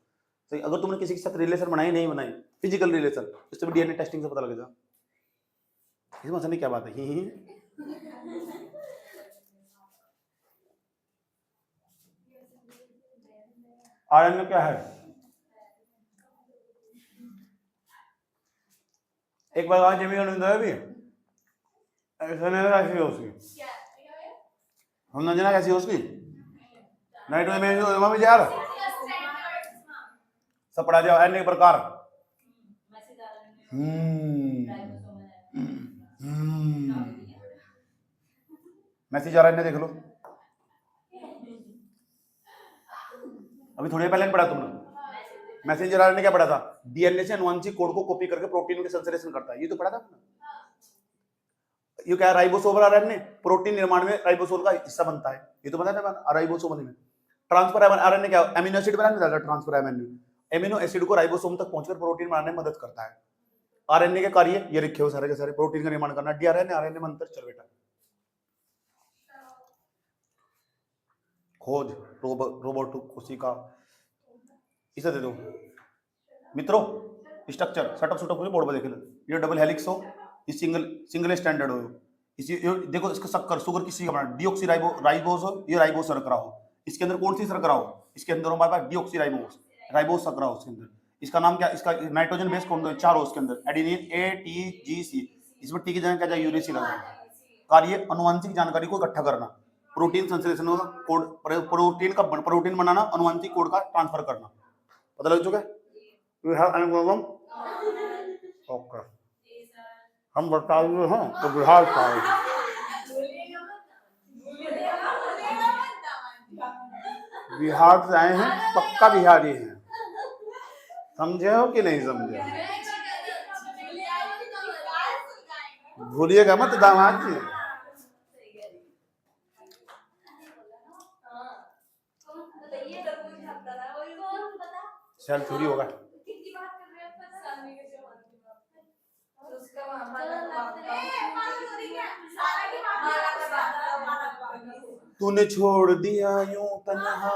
सही, अगर तुमने किसी के साथ रिलेशन बनाई नहीं बनाई, फिजिकल रिलेशन, इससे भी डीएनए टेस्टिंग से पता लगेगा। इसमें समझने क्या बात है। आरएनए क्या है, एक बार आज जमीन भी कैसी हो उसकी, हम जना कैसी हो उसकी, नाइट्रोजन में जा रहा सब पढ़ा जाओ। आरएनए के प्रकार, मैसेज आरएनए देख लो, अभी थोड़ी पहले पढ़ा तुमने। मैसेंजर आरएनए क्या पढ़ा था, डीएनए से आनुवंशिक कोड को कॉपी करके प्रोटीन के संश्लेषण करता है, ये तो पढ़ा था। ये क्या है, राइबोसोमल आरएनए, प्रोटीन निर्माण में राइबोसोम का हिस्सा बनता है, ये तो पता था राइबोसोम में। ट्रांसफर आरएनए क्या, अमीनो एसिड बनाने में ट्रांसफर अमीनो एसिड को राइबोसोम तक पहुंचकर प्रोटीन बनाने में मदद करता है। आरएनए के कार्य ये लिखे हो सारे के सारे, प्रोटीन का निर्माण करना। डीआरएनए आरएनए में अंतर, चल बेटा खोज रोबोट कोशिका, इसे दे दो मित्रों। स्ट्रक्चर सेटअप बोर्ड पर देख लो, ये डबल हेलिक्स हो, ये सिंगल स्टैंडर्ड हो, इसी देखो इसका शक्कर शुगर किसी का बना, डीऑक्सी राइबोज हो, ये राइबोज शर्करा हो। इसके अंदर कौन सी शर्करा हो, इसके अंदर हमारे पास डीऑक्सी राइबोज शर्करा हो इसके अंदर। इसका नाम क्या, इसका नाइट्रोजन बेस कौन, 4 हो इसके अंदर, एडेनिन ए टी जी सी, इसमें टी की जगह क्या जाए, यूरेसिल लगा। कार्य अनुवांशिक जानकारी को इकट्ठा करना, प्रोटीन संश्लेषण कोड, प्रोटीन बनाना, अनुवांशिक कोड का ट्रांसफर करना। पता लग चुका है, you have any problem, okay. हम बता रहे हैं तो बिहार का बिहार से आए हैं, पक्का बिहारी हैं, समझे हो कि नहीं समझे, भूलिएगा मत दामाद जी। सेल थोड़ी होगा, तूने छोड़ दिया यूं तन्हा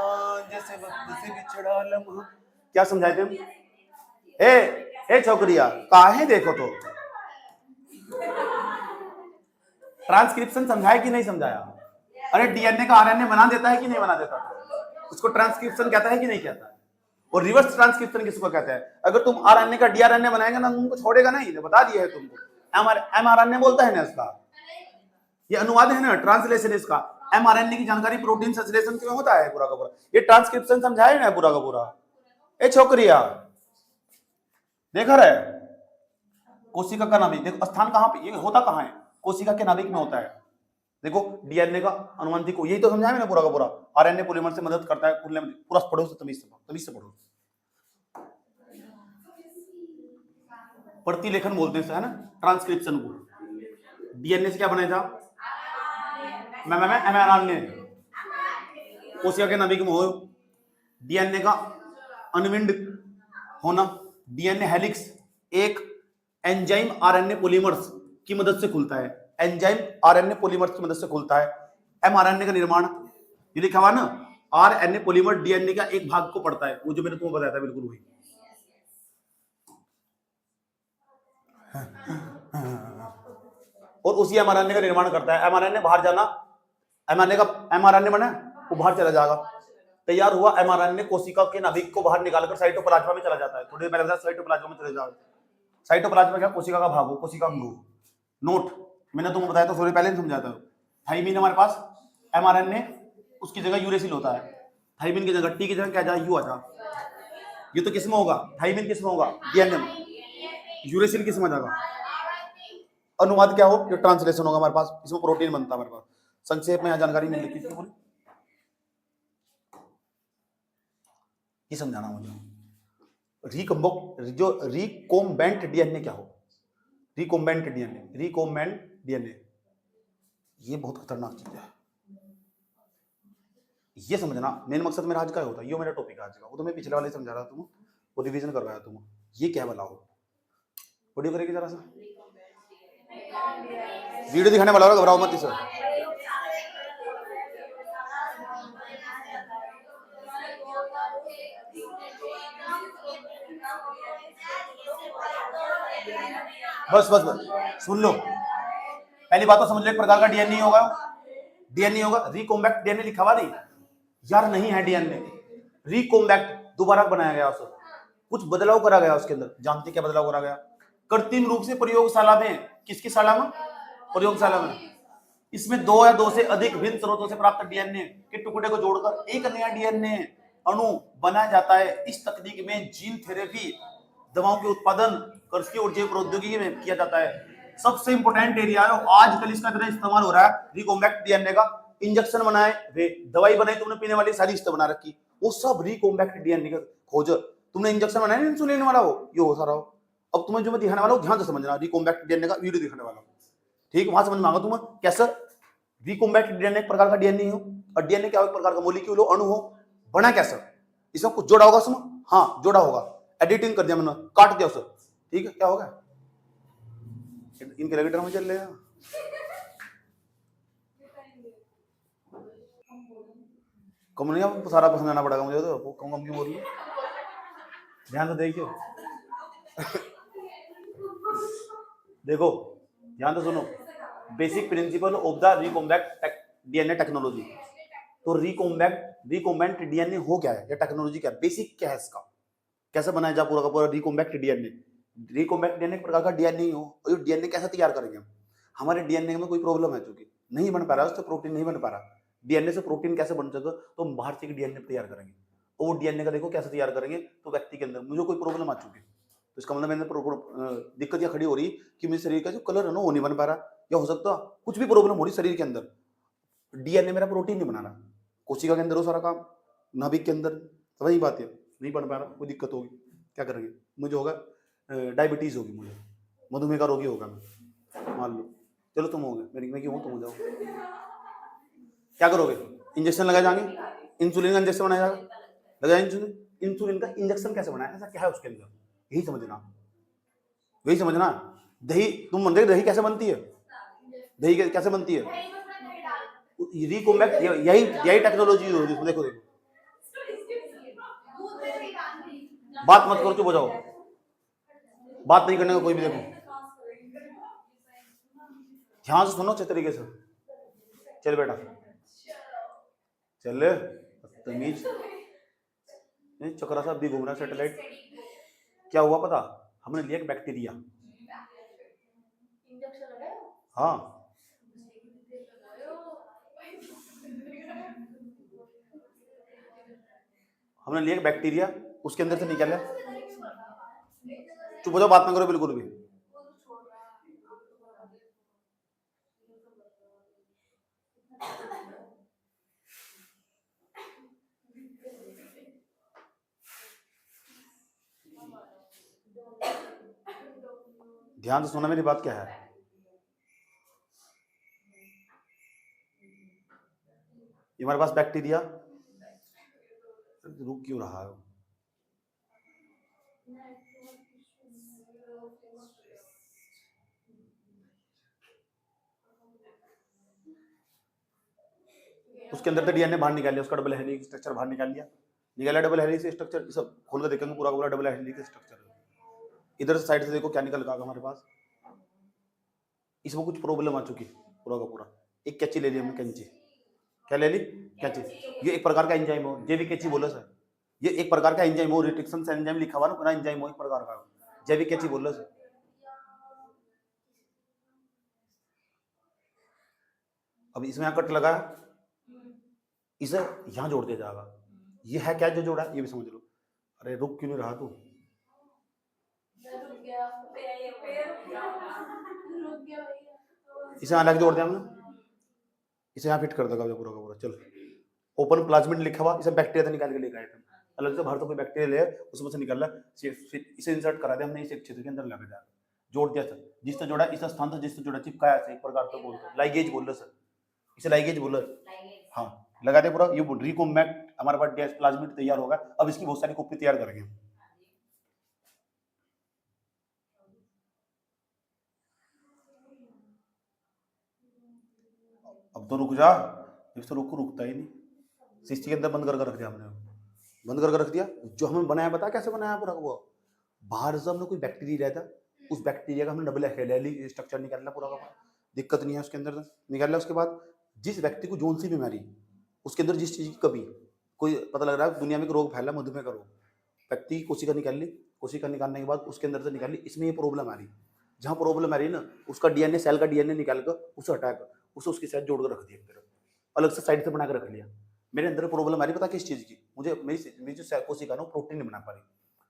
जैसे वक्त से बिछड़ा लम्हा। क्या समझाए थे हम, ए छोकरिया काहे देखो तो, ट्रांसक्रिप्शन समझाया कि नहीं समझाया? अरे डीएनए का आरएनए बना देता है कि नहीं बना देता? उसको ट्रांसक्रिप्शन कहता है कि नहीं कहता है? और रिवर्स ट्रांसक्रिप्शन किसको कहता है? अगर तुम आरएनए का डीआरएनए बनाएगा ना, तुमको छोड़ेगा नहीं, बता दिया है तुमको। एमआरएनए बोलता है ना इसका, ये अनुवाद है ना, ट्रांसलेशन इसका। एमआरएनए की जानकारी प्रोटीन संश्लेषण में होता है पूरा का पूरा। ये ट्रांसक्रिप्शन समझाया ना पूरा का पूरा। ए छोकरिया देखा रहे, कोशिका का नाभिक देखो, स्थान कहां पे, ये होता कहां है? कोशिका के नाभिक में होता है। देखो डीएनए का अनुवांशिक को, यही तो समझाया मैंने पूरा का पूरा। आरएनए पॉलीमर से मदद करता है खुलने में। पूरा पढ़ो, तमीज से पढ़ो। प्रतिलेखन बोलते हैं है ना ट्रांसक्रिप्शन को। डीएनए से क्या बना था? एमआरएनए कोशिका के नाभिक में हो। डीएनए का अनविंड होना, डीएनए हेलिक्स एक एंजाइम आरएनए पॉलीमर्स की मदद से खुलता है। एंजाइम आरएनए पॉलीमर्स की मदद से खुलता है। एमआरएनए का निर्माण, ये लिखा हुआ ना, आरएनए पॉलीमर डीएनए का एक भाग को पढ़ता है, वो जो मैंने तुमको बताया था बिल्कुल वही। और उसी एमआरएनए का निर्माण करता है। एमआरएनए बाहर जाना, एमआरएनए बना वो बाहर चला जाएगा। तैयार हुआ एमआरएनए कोशिका के नाभिक को बाहर निकालकर साइटोप्लाज्मा में चला जाता है। थोड़ी देर पहले साइटोप्लाज्मा में चले जाओ। साइटोप्लाज्मा क्या? कोशिका का भाग हो, कोशिका अंग हो। नोट मैंने तुमको बताया तो थोड़ी पहले समझाता हूं। थाइमिन हमारे पास, एमआरएनए उसकी जगह यूरेसिल होता है। थाइमिन की जगह टी की जगह क्या जा? यू आ जा। ये तो किसमें होगा? थाइमिन किसमें होगा? डीएनए में। यूरेसिल किसमें जाएगा? अनुवाद क्या हो? ये ट्रांसलेशन होगा हमारे पास, इसमें प्रोटीन बनता है हमारे पास। संक्षेप में यहाँ जानकारी मिल रही है, ये समझाना मुझे। जो रिकॉम्बेंट डीएनए क्या हो? रिकॉम्बेंट डीएनए ये बहुत खतरनाक चीज है, ये समझना। मेन मकसद मेरा आज का होता है, ये मेरा टॉपिक आज का। वो तो मैं पिछले वाले समझा रहा तुम, वो रिवीजन करवाया तुम। ये क्या वाला हो? वीडियो करेगी जरा सा, वीडियो दिखाने वाला हो, घबराओ मत इसे। बस बस बस सुन लो, पहली बात तो समझ लो, एक प्रकार का डीएनए होगा। डीएनए होगा, रिकॉम्बैक्ट डीएनए लिखा हुआ नहीं यार, नहीं है डीएनए। रिकॉम्बैक्ट दोबारा बनाया गया, उसको कुछ बदलाव करा गया उसके अंदर। जानते क्या बदलाव करा गया? कृत्रिम रूप से प्रयोगशाला में, किसकी शाला में? प्रयोगशाला में। इसमें दो या दो से अधिक विभिन्न स्रोतों से प्राप्त डीएनए के टुकड़े को जोड़कर एक नया डीएनए अणु बनाया जाता है। इस तकनीक में जीन थेरेपी, दवाओं के उत्पादन, कृषि और जैव प्रौद्योगिकी में किया जाता है। सबसे इंपोर्टेंट एरिया है, आजकल इसका इतना इस्तेमाल हो रहा है रिकॉम्बैक्ट डीएनए का। इंजेक्शन बनाए, दवाई बनाई तुमने पीने वाली, सारी लिस्ट बना रखी, वो सब रिकॉम्बैक्ट डीएनए का खोज। तुमने इंजेक्शन बनाया इंसुलिन वाला, हो ये हो सारा हो। अब तुम्हें जो मैं दिखाने वाला हूं ध्यान से समझना, रिकॉम्बैक्ट डीएनए का वीडियो दिखाने वाला हूं, ठीक? वहां समझ मांगा तुम कैसे रिकॉम्बैक्ट डीएनए एक प्रकार का डीएनए हो, और डीएनए क्या एक प्रकार का मॉलिक्यूल हो, अणु हो। बना कैसे? इसमें कुछ जोड़ा होगा उसमें, हाँ जोड़ा होगा, एडिटिंग कर दिया मैंने, काट दिया उसे, ठीक है? क्या होगा? इनके लगे ड्रामा चल रहे हैं। कम नहीं, अब सारा समझाना पड़ेगा मुझे, तो कम कम क्यों बोल रही है? ध्यान से देखियो। देखो ध्यान से सुनो, basic principle of the recombinant DNA technology. तो रिकॉम्बैक्ट डीएनए हो क्या है, या टेक्नोलॉजी क्या है, बेसिक क्या है इसका, कैसे बनाया जा पूरा का पूरा रिकॉम्बैक्ट डीएनए। रिकॉम्बैक्ट डीएनए एक प्रकार का डीएनए हो, और ये डीएनए कैसे तैयार करेंगे हम? हमारे डीएनए में कोई प्रॉब्लम है, चूंकि नहीं बन पा रहा है, उससे प्रोटीन नहीं बन पा रहा। डीएनए से प्रोटीन कैसे बन सके? तो हम बाहर से डीएनए तैयार करेंगे, और वो डीएनए का देखो कैसे तैयार करेंगे। तो व्यक्ति के अंदर मुझे कोई प्रॉब्लम आ चुकी है, तो इसका मतलब मैंने दिक्कत यह खड़ी हो रही कि मेरे शरीर का जो कलर है ना वो नहीं बन पा रहा, या हो सकता कुछ भी प्रॉब्लम हो रही शरीर के अंदर, डीएनए मेरा प्रोटीन नहीं बना रहा। कोशिका के अंदर हो सारा काम, नाभिक के अंदर, तो वही बात है, नहीं बन पा रहा, कोई दिक्कत होगी, क्या करेंगे? मुझे होगा डायबिटीज होगी, मुझे मधुमेह का रोगी होगा मैं, मान लो। चलो तुम हो गए, मैं क्यों हूँ, तुम हो जाओ, क्या करोगे? इंजेक्शन लगाए जाएंगे, इंसुलिन का इंजेक्शन बनाया जाएगा, लगाया इंसुलिन का इंजेक्शन कैसे बनाया, ऐसा क्या है उसके अंदर, यही समझना, वही समझना। दही तुम मान रहे, दही कैसे बनती है? दही कैसे बनती है? रिकॉम्बैक्ट, यही टेक्नोलॉजी होगी। देखो देखो, बात मत करो, चुप हो जाओ, बात नहीं करने का कोई भी। देखो ध्यान से सुनो अच्छे तरीके से। चल बेटा चल, तमीज चक्रा सा भी घूम रहा सैटेलाइट। क्या हुआ पता, हमने लिया एक बैक्टीरिया। हाँ हमने लिया एक बैक्टीरिया, उसके अंदर से निकला। चुप हो जाओ, बात ना करो बिल्कुल भी। ध्यान से सुनना मेरी बात क्या है। ये हमारे पास बैक्टीरिया, रुक क्यों रहा है? उसके अंदर तो डीएनए बाहर निकाल लिया, उसका डबल हेलिक्स स्ट्रक्चर बाहर निकाल लिया, निकाला डबल हेलिक्स स्ट्रक्चर। सब खोल कर देखेंगे, पूरा पूरा डबल हेलिक्स स्ट्रक्चर। इधर से साइड से देखो क्या निकल का हमारे पास। इसमें कुछ प्रॉब्लम आ चुकी पूरा का पूरा। एक कैंची ले ली हमने, कैंची क्या ले ली? कैंची। ये एक प्रकार का एंजाइम हो, जैविक कैंची बोलो सर। ये एक प्रकार का एंजाइम हो, रिस्ट्रिक्शन एंजाइम लिखा हुआ ना, पूरा एंजाइम हो एक प्रकार का, जैविक कैंची बोलो सर। अब इसमें यहाँ कट लगा, इसे यहाँ जोड़ दिया जाएगा। ये है क्या जो जोड़ा, ये भी समझ लो। अरे रुक क्यों नहीं रहा तू? इसे अलग जोड़ दिया हमने, इसे यहाँ फिट कर देगा पूरा का पूरा। चल, ओपन प्लाज्मिड लिखा हुआ, इसे बैक्टीरिया से निकाल के लेकर आए थे अलग से बाहर, तो कोई बैक्टीरिया ले उसमें से निकाला, इसे इंसर्ट करा दिया हमने, इसे क्षेत्र के अंदर लगा दिया, जोड़ दिया सर। जिससे जोड़ा इस स्थान से जिससे जोड़ा चिपकाया सर, एक प्रकार से बोलते हैं लाइगेज बोल रहे सर, इसे लाइगेज बोल रहे। हाँ लगा दे पूरा, ये रिकॉम्बैक्ट हमारे पास डैश प्लाज्मिड तैयार होगा। अब इसकी बहुत सारी कॉपी तैयार करेंगे। अब तो रुक जा, इस तो रुकता ही नहीं। सिस्टी के अंदर बंद करके रख दिया हमने, बंद करके रख दिया। जो हमने बनाया बता कैसे बनाया पूरा वो, बाहर से हमने कोई बैक्टीरिया रहता, उस बैक्टीरिया का हमने डबल हेलिक्स स्ट्रक्चर निकालना पूरा का पूरा, दिक्कत नहीं है उसके अंदर निकालना। उसके बाद जिस व्यक्ति को जोन सी बीमारी, उसके अंदर जिस चीज की कभी कोई पता लग रहा है दुनिया में रोग फैला, मधुमेह का रोग, व्यक्ति की कोशिका निकाल ली, कोशिका निकालने के बाद उसके अंदर से निकाल ली, इसमें ये प्रॉब्लम आ रही। जहाँ प्रॉब्लम आ रही है ना, उसका डीएनए, सेल का डीएनए निकाल कर उसे हटा कर उसे उसके साथ जोड़ कर रख दिया, फिर अलग से साइड से बना कर रख लिया। मेरे अंदर प्रॉब्लम आ रही, पता किस चीज की? मुझे मेरी जो कोशिका ना प्रोटीन नहीं बना पा रही।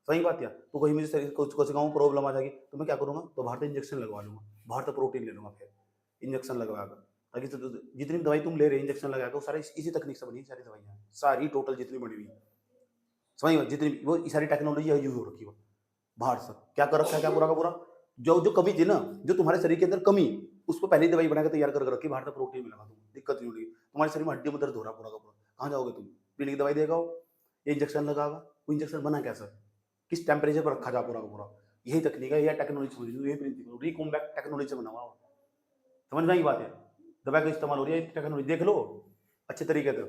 सही बात है। तो कहीं मुझे कोशिकाओं में प्रॉब्लम आ जाएगी तो मैं क्या करूंगा, तो बाहर से इंजेक्शन लगवा लूंगा, बाहर से प्रोटीन ले लूंगा, फिर इंजेक्शन लगवा कर, ताकि जितनी दवाई तुम ले रहे हो इंजेक्शन लगा कर, सारी इसी तकनीक से बनी सारी दवाइयाँ, सारी टोटल जितनी बनी हुई समझ, जितनी वो सारी टेक्नोलॉजी यूज हो रखी है बाहर से। क्या कर रखा है, क्या पूरा का पूरा जो जो कमी थी ना, जो तुम्हारे शरीर के अंदर कमी, उसको पहले दवाई बनाकर तैयार कर रखी, बाहर से प्रोटीन मिला, तुम दिक्कत नहीं होगी। तुम्हारे शरीर में हड्डी में दर्द हो रहा पूरा का पूरा, कहाँ जाओगे तुम? पीने की दवाई देगा, ये इंजेक्शन लगागा। वो इंजेक्शन बना कैसा, किस टेम्परेचर पर रखा जा पूरा का पूरा, यही तकनीक है, यही टेक्नोलॉजी समझ लो, यही प्रिंसिपल रिकॉम्बैक्ट टेक्नोलॉजी से बना हुआ। समझ में आई बात है? दवाई का इस्तेमाल हो रही है टेक्नोलॉजी, देख लो अच्छे तरीके से,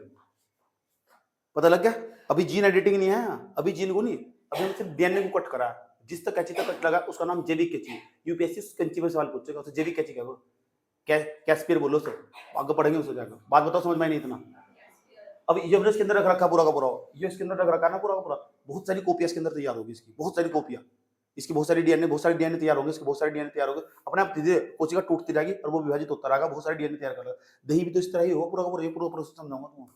पता लग गया। अभी जीन एडिटिंग नहीं है, अभी जीन को नहीं, अभी हमने सिर्फ डीएनए को कट करा है। जिस तक कैंची तक कट लगा उसका नाम जैविक कैंची। यूपीएससी कैंची में सवाल पूछेगा, उसे जैविक कैंची क्या, कैस्पियर बोलो सर, आगे पढ़ेंगे उसे जाकर। बात बताओ, समझ में नहीं इतना? अब ये हमने इसके अंदर रख रखा पूरा का पूरा, ये इसके अंदर रख रखा ना पूरा का पूरा, बहुत सारी कॉपियां इसके अंदर तैयार होगी, इसकी बहुत सारी कॉपियां, इसकी बहुत सारी डीएनए तैयार होंगे, इसके बहुत सारे डीएनए तैयार होंगे, अपने आप धीरे कोशिका टूटती रहेगी और वो विभाजित होता रहेगा, बहुत सारे डीएनए तैयार करेगा। दही भी तो इस तरह ही हो पूरा का पूरा, ये पूरा प्रोसेस समझाऊंगा तुमको।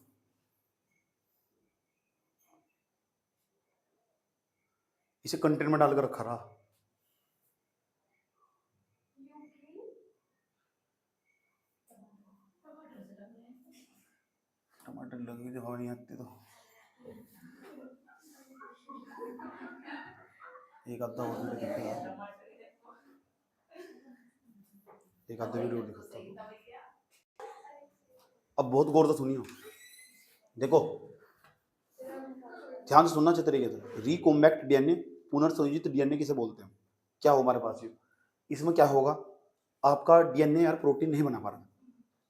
इसे कंटेनर में डालकर रखा रहा, टमाटर लगी जो हवा नहीं आती तो एक आधा और वीडियो दिखेगा, एक आधा वीडियो दिखाता हूँ। अब बहुत गौर से सुनियो, देखो ध्यान से सुनना अच्छे तरीके से। रिकॉम्बैक्ट डीएनए, पुनर्संयोजित डीएनए किसे बोलते हैं? क्या हो हमारे पास ये, इसमें क्या होगा, आपका डीएनए यार प्रोटीन नहीं बना पा रहा,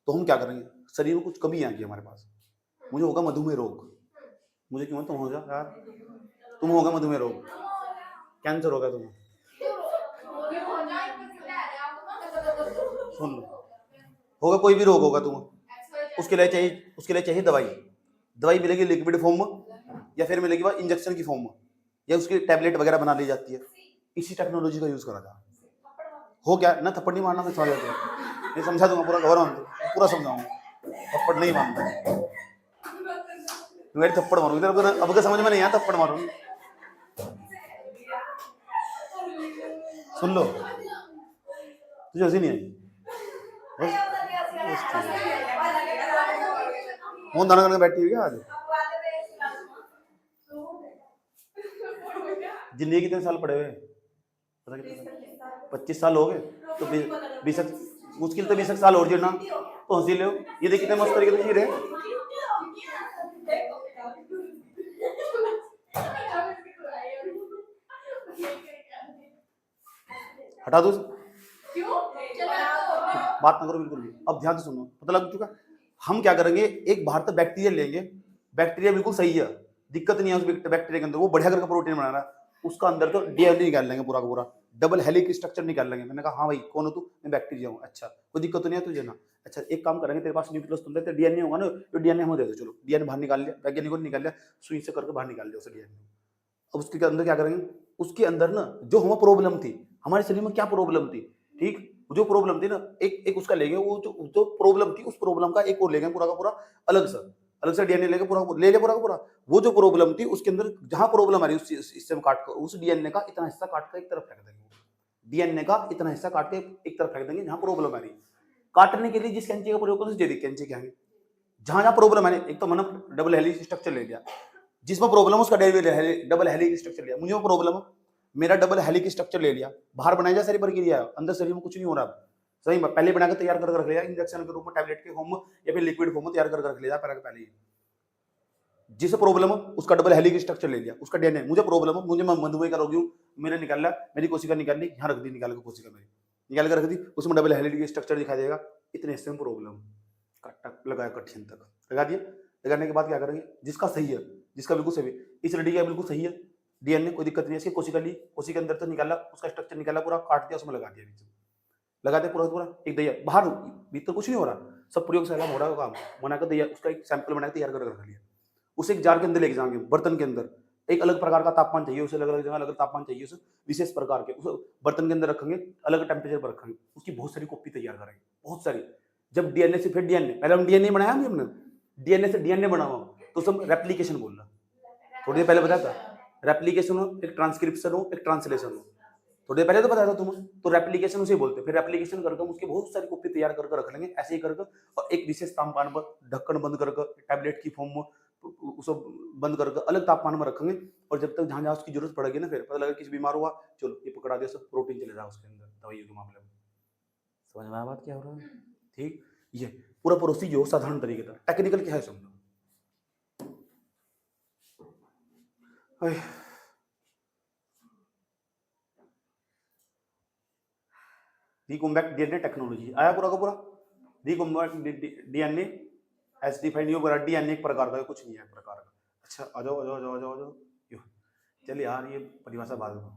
तो हम क्या करेंगे, शरीर में कुछ कमी आ गई हमारे पास, मुझे होगा मधुमेह रोग, मुझे क्यों, तुम हो जा यार, तुम होगा मधुमेह रोग, कैंसर होगा तुम्हें, सुन लो, होगा, कोई भी रोग होगा तुम, उसके लिए चाहिए दवाई मिलेगी लिक्विड फॉर्म में, या फिर मिलेगी वह इंजेक्शन की फॉर्म में, या उसकी टैबलेट वगैरह बना ली जाती है। इसी टेक्नोलॉजी का यूज करा था। हो क्या ना, थप्पड़ नहीं मारना, मैं समझ जाता हूँ, मैं समझा दूंगा पूरा, गौर मान पूरा समझाऊंगा, थप्पड़ नहीं मारना, मेरी थप्पड़ मारूंगी तेरे, अब क्या समझ में नहीं आया, थप्पड़ मारूंगी, सुन लो, तुझे हंसी नहीं आई, फोन दाना करके बैठी हुई क्या आज? जिंदगी कितने साल पड़े हुए, पता कितने, 25 साल हो गए, तो 20 मुश्किल तो 20 साल और जीना, तो हंसी लो, ये देख कितने मस्त तरीके से जी रहे। हटा दो, बात ना करो बिल्कुल भी। अब ध्यान से सुनो, पता लग चुका। हम क्या करेंगे, एक बाहर तक बैक्टीरिया लेंगे, बैक्टीरिया बिल्कुल सही है, दिक्कत नहीं है उस बैक्टीरिया के अंदर, वो बढ़िया करके प्रोटीन बना रहा है, उसका अंदर तो डीएनए निकाल लेंगे पूरा का पूरा, डबल हेलिक स्ट्रक्चर निकाल लेंगे। मैंने कहा हाँ भाई कौन हो तू, मैं बैक्टीरिया हूँ, अच्छा कोई दिक्कत तो नहीं है तुझे ना, अच्छा एक काम करेंगे, तेरे पास न्यूक्लियस तो अंदर डीएनए होगा ना, तो डीएनए हमें दे दो, चलो डीएनए बाहर निकाल लिया, वैज्ञानिकों ने निकाल लिया, सुई से करके बाहर निकाल लिया उसे डीएनए। अब उसके अंदर क्या करेंगे, उसके अंदर ना जो हमें प्रॉब्लम थी, हमारे शरीर में क्या प्रॉब्लम थी, ठीक, जो प्रॉब्लम थी ना, एक उसका लेंगे, वो जो प्रॉब्लम थी, उस प्रॉब्लम का एक और लेंगे पूरा का पूरा, अलग से डीएनए लेके पूरा ले ले पूरा का पूरा, वो जो प्रॉब्लम थी उसके अंदर जहां प्रॉब्लम आ रही है उस हिस्से में काट कर, उस डीएनए का इतना हिस्सा काट कर एक तरफ फेंक देंगे, डीएनए का इतना हिस्सा काट के एक तरफ फेंक देंगे जहां प्रॉब्लम आ रही है। काटने के लिए जिस कैंची का प्रयोग करो उस जैविक कैंची के आगे, जहां जहां प्रॉब्लम है, एक तो मैंने डबल हेलिक्स स्ट्रक्चर ले लिया, जिसमें प्रॉब्लम उसका डबल हेलिक्स स्ट्रक्चर लिया, मुझे प्रॉब्लम मेरा डबल हेलिक्स स्ट्रक्चर ले लिया, बाहर बनाई जा सारी प्रक्रिया, अंदर शरीर में कुछ नहीं हो रहा, सही पहले बनाकर तैयार करके रख लिया, इंजेक्शन के रूप में, टैबलेट के फॉर्म में, या फिर लिक्विड फॉर्म में तैयार करके रख लिया पहले ही। जिसे प्रॉब्लम है उसका डबल हेलिक्स स्ट्रक्चर ले लिया, उसका डीएनए, मुझे प्रॉब्लम है, मुझे मैं मधुमेह का रोगी हूँ, मैंने निकाला, मेरी कोशिका निकाल ली, यहाँ रख दी, निकाल के कोशिका मेरी निकाल कर रख दी, उसमें डबल हेलिक्स स्ट्रक्चर दिखाई देगा, इतने हिस्से में प्रॉब्लम, लगाया कठिन तक लगा दिया। लगाने के बाद क्या करेंगे, जिसका सही है, जिसका बिल्कुल सही, इस रेडी का बिल्कुल सही है डीएनए, कोई दिक्कत नहीं है, इसकी कोशिका ली, कोशिका के अंदर तो निकाला, उसका स्ट्रक्चर निकाला पूरा, काट दिया, उसमें लगा दिया, बीच में लगा दिया पूरा पूरा, एक दैया बाहर, भीतर कुछ नहीं हो रहा, सब प्रयोगशाला में हो रहा है काम, बनाकर दैया उसका एक सैंपल बनाकर तैयार कर रख लिया, उसे एक जार के अंदर लेके जाएंगे, बर्तन के अंदर, एक अलग प्रकार का तापमान चाहिए उसे, अलग अलग जगह अलग तापमान चाहिए उसे, विशेष प्रकार के, उस बर्तन के अंदर रखेंगे, अलग टेम्परेचर पर रखेंगे, उसकी बहुत सारी कॉपी तैयार करेंगे, बहुत सारी। जब डीएनए से फिर डीएनए, पहले हम डीएनए बनाया हमने, डीएनए से डीएनए बना हुआ, तो सब रेप्लिकेशन बोल रहा, थोड़ी देर पहले बताया था, रेप्लिकेशन हो, एक ट्रांसक्रिप्शन हो, एक ट्रांसलेशन हो, थोड़ी देर पहले तो बताया था तुम्हें, तो रेप्लिकेशन उसे बोलते हैं, फिर रेप्लिकेशन करके हम उसकी बहुत सारी कॉपी तैयार करके रख लेंगे, ऐसे ही करके, और एक विशेष तापमान पर ढक्कन बंद करके टैबलेट की फॉर्म में उसको बंद करके अलग तापमान में रखेंगे, और जब तक जहां जहां उसकी जरूरत पड़ेगी ना, फिर पता लगा किसी बीमार हुआ, चलो ये पकड़ा दिया, सब प्रोटीन चले जाए उसके अंदर दवाइयों के मामले में। समझ में आया बात क्या हो रहा है? ठीक, ये पूरा प्रोसीजर साधारण तरीके का, टेक्निकल क्या है समझो। रिकॉम्बैक्ट डीएनए टेक्नोलॉजी आया पूरा का पूरा, रिकॉम्बैक्ट डीएनए एस डिफाइन यू बड़ा डीएनए एक प्रकार का, कुछ नहीं है प्रकार का। अच्छा आ जाओ आ जाओ आ जाओ आ जाओ आ जाओ, चल यार ये परिभाषा बाद में,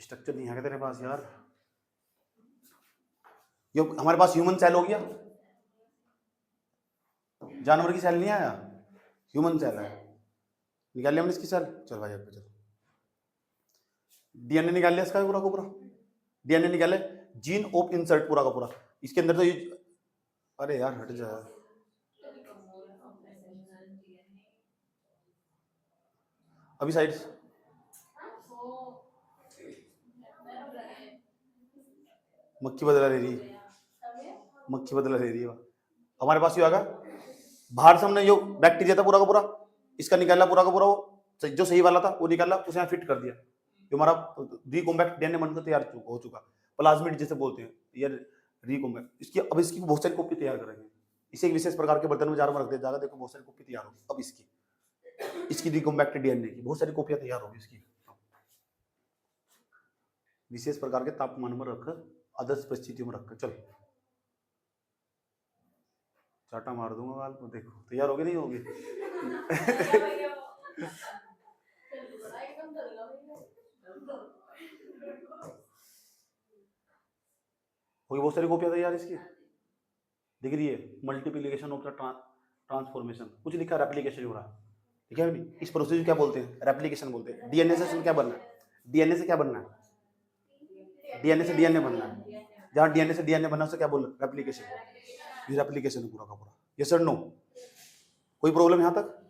स्ट्रक्चर नहीं है तेरे पास यार, ये हमारे पास ह्यूमन सेल हो गया, जानवर की सेल नहीं आया, ह्यूमन सेल है, निकाल लिया हमने इसकी सेल, चल भाई चलो, डीएनए निकाल लिया इसका पूरा का पूरा, डीएनए निकाले, जीन ऑफ इंसर्ट पूरा का पूरा, इसके अंदर तो ये, अरे यार हट जा, अभी साइड मक्खी बदला ले रही है, मक्खी बदला ले रही है, हमारे पास ये आगा, बाहर से हमने जो बैक्टीरिया था पूरा का पूरा, इसका निकाला पूरा का पूरा, वो जो सही वाला था वो निकाला, उसे यहाँ फिट कर दिया, जो हमारा रिकॉम्बैक्ट डीएनए बनकर तैयार हो चुका, प्लाज्मिड जिसे बोलते हैं, ये रिकॉम्बैक्ट, इसकी अब इसकी बहुत सारी कॉपी तैयार करेंगे, इसे एक विशेष प्रकार के बर्तन में जार में रख दिया जाएगा, देखो बहुत सारी कॉपी तैयार होगी, अब इसकी रिकॉम्बैक्ट डीएनए की बहुत सारी कॉपियां तैयार होगी इसकी, विशेष प्रकार के तापमान में रखकर, आदर्श परिस्थितियों में रखकर, चलो चाटा मार दूंगा गाल को, देखो तैयार होगी नहीं होगी। होगी बहुत सारी कॉपियां तैयार इसकी, दिख रही है, मल्टीप्लिकेशन ऑफ द ट्रांसफॉर्मेशन, कुछ लिखा रेप्लिकेशन हो रहा है, ठीक है नहीं? इस प्रोसेस क्या बोलते हैं? रेप्लिकेशन बोलते हैं। डीएनए से क्या बनना है? डीएनए से क्या बनना है? डीएनए से डीएनए बनना है। जहां डीएनए से डीएनए बनना उसे क्या बोल? रेप्लिकेशन। ये रेप्लिकेशन है पूरा का पूरा। यस और नो? कोई प्रॉब्लम यहाँ तक?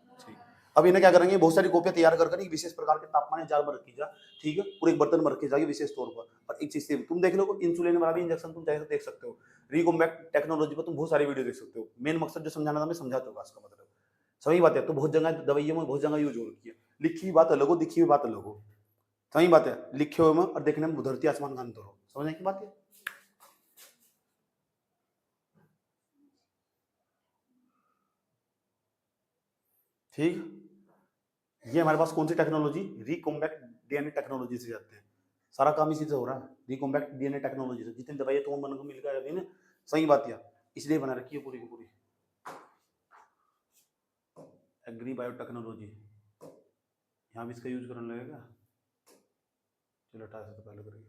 अब इन्हें क्या करेंगे, बहुत सारी कॉपियां तैयार कर एक विशेष प्रकार के तापमान जार में रखी जा, ठीक है, पूरे एक बर्तन में रखी जाएगी विशेष तौर पर। और एक चीज तुम देख लो, इंसुलिन वाला भी इंजेक्शन तुम चाहे तो देख सकते हो। रिकॉम्बैक्ट टेक्नोलॉजी पर तुम बहुत सारी वीडियो देख सकते हो। मेन मकसद जो समझाना था मैं समझाता हूँ, इसका मतलब सही बात है। तो बहुत जगह दवाइयों में बहुत जगह यूज हो रखी है। लिखी हुई बात अलग हो, दिखी हुई बात अलग हो। सही बात है, लिखे हुए में और देखने में धरती आसमान का अंतर हो, समझने की बात है। ठीक, ये हमारे पास कौन सी टेक्नोलॉजी? रिकॉम्बैक्ट डीएनए टेक्नोलॉजी से जाते हैं। सारा काम इसी से हो रहा है, रिकॉम्बैक्ट डीएनए टेक्नोलॉजी से। जितनी दवाइयां तुम मन को मिल गया ना, सही बात है, इसलिए बना रखी है पूरी की पूरी। एग्री बायोटेक्नोलॉजी, यहाँ भी इसका यूज करने लगेगा। चलो 18 से पहले करेंगे,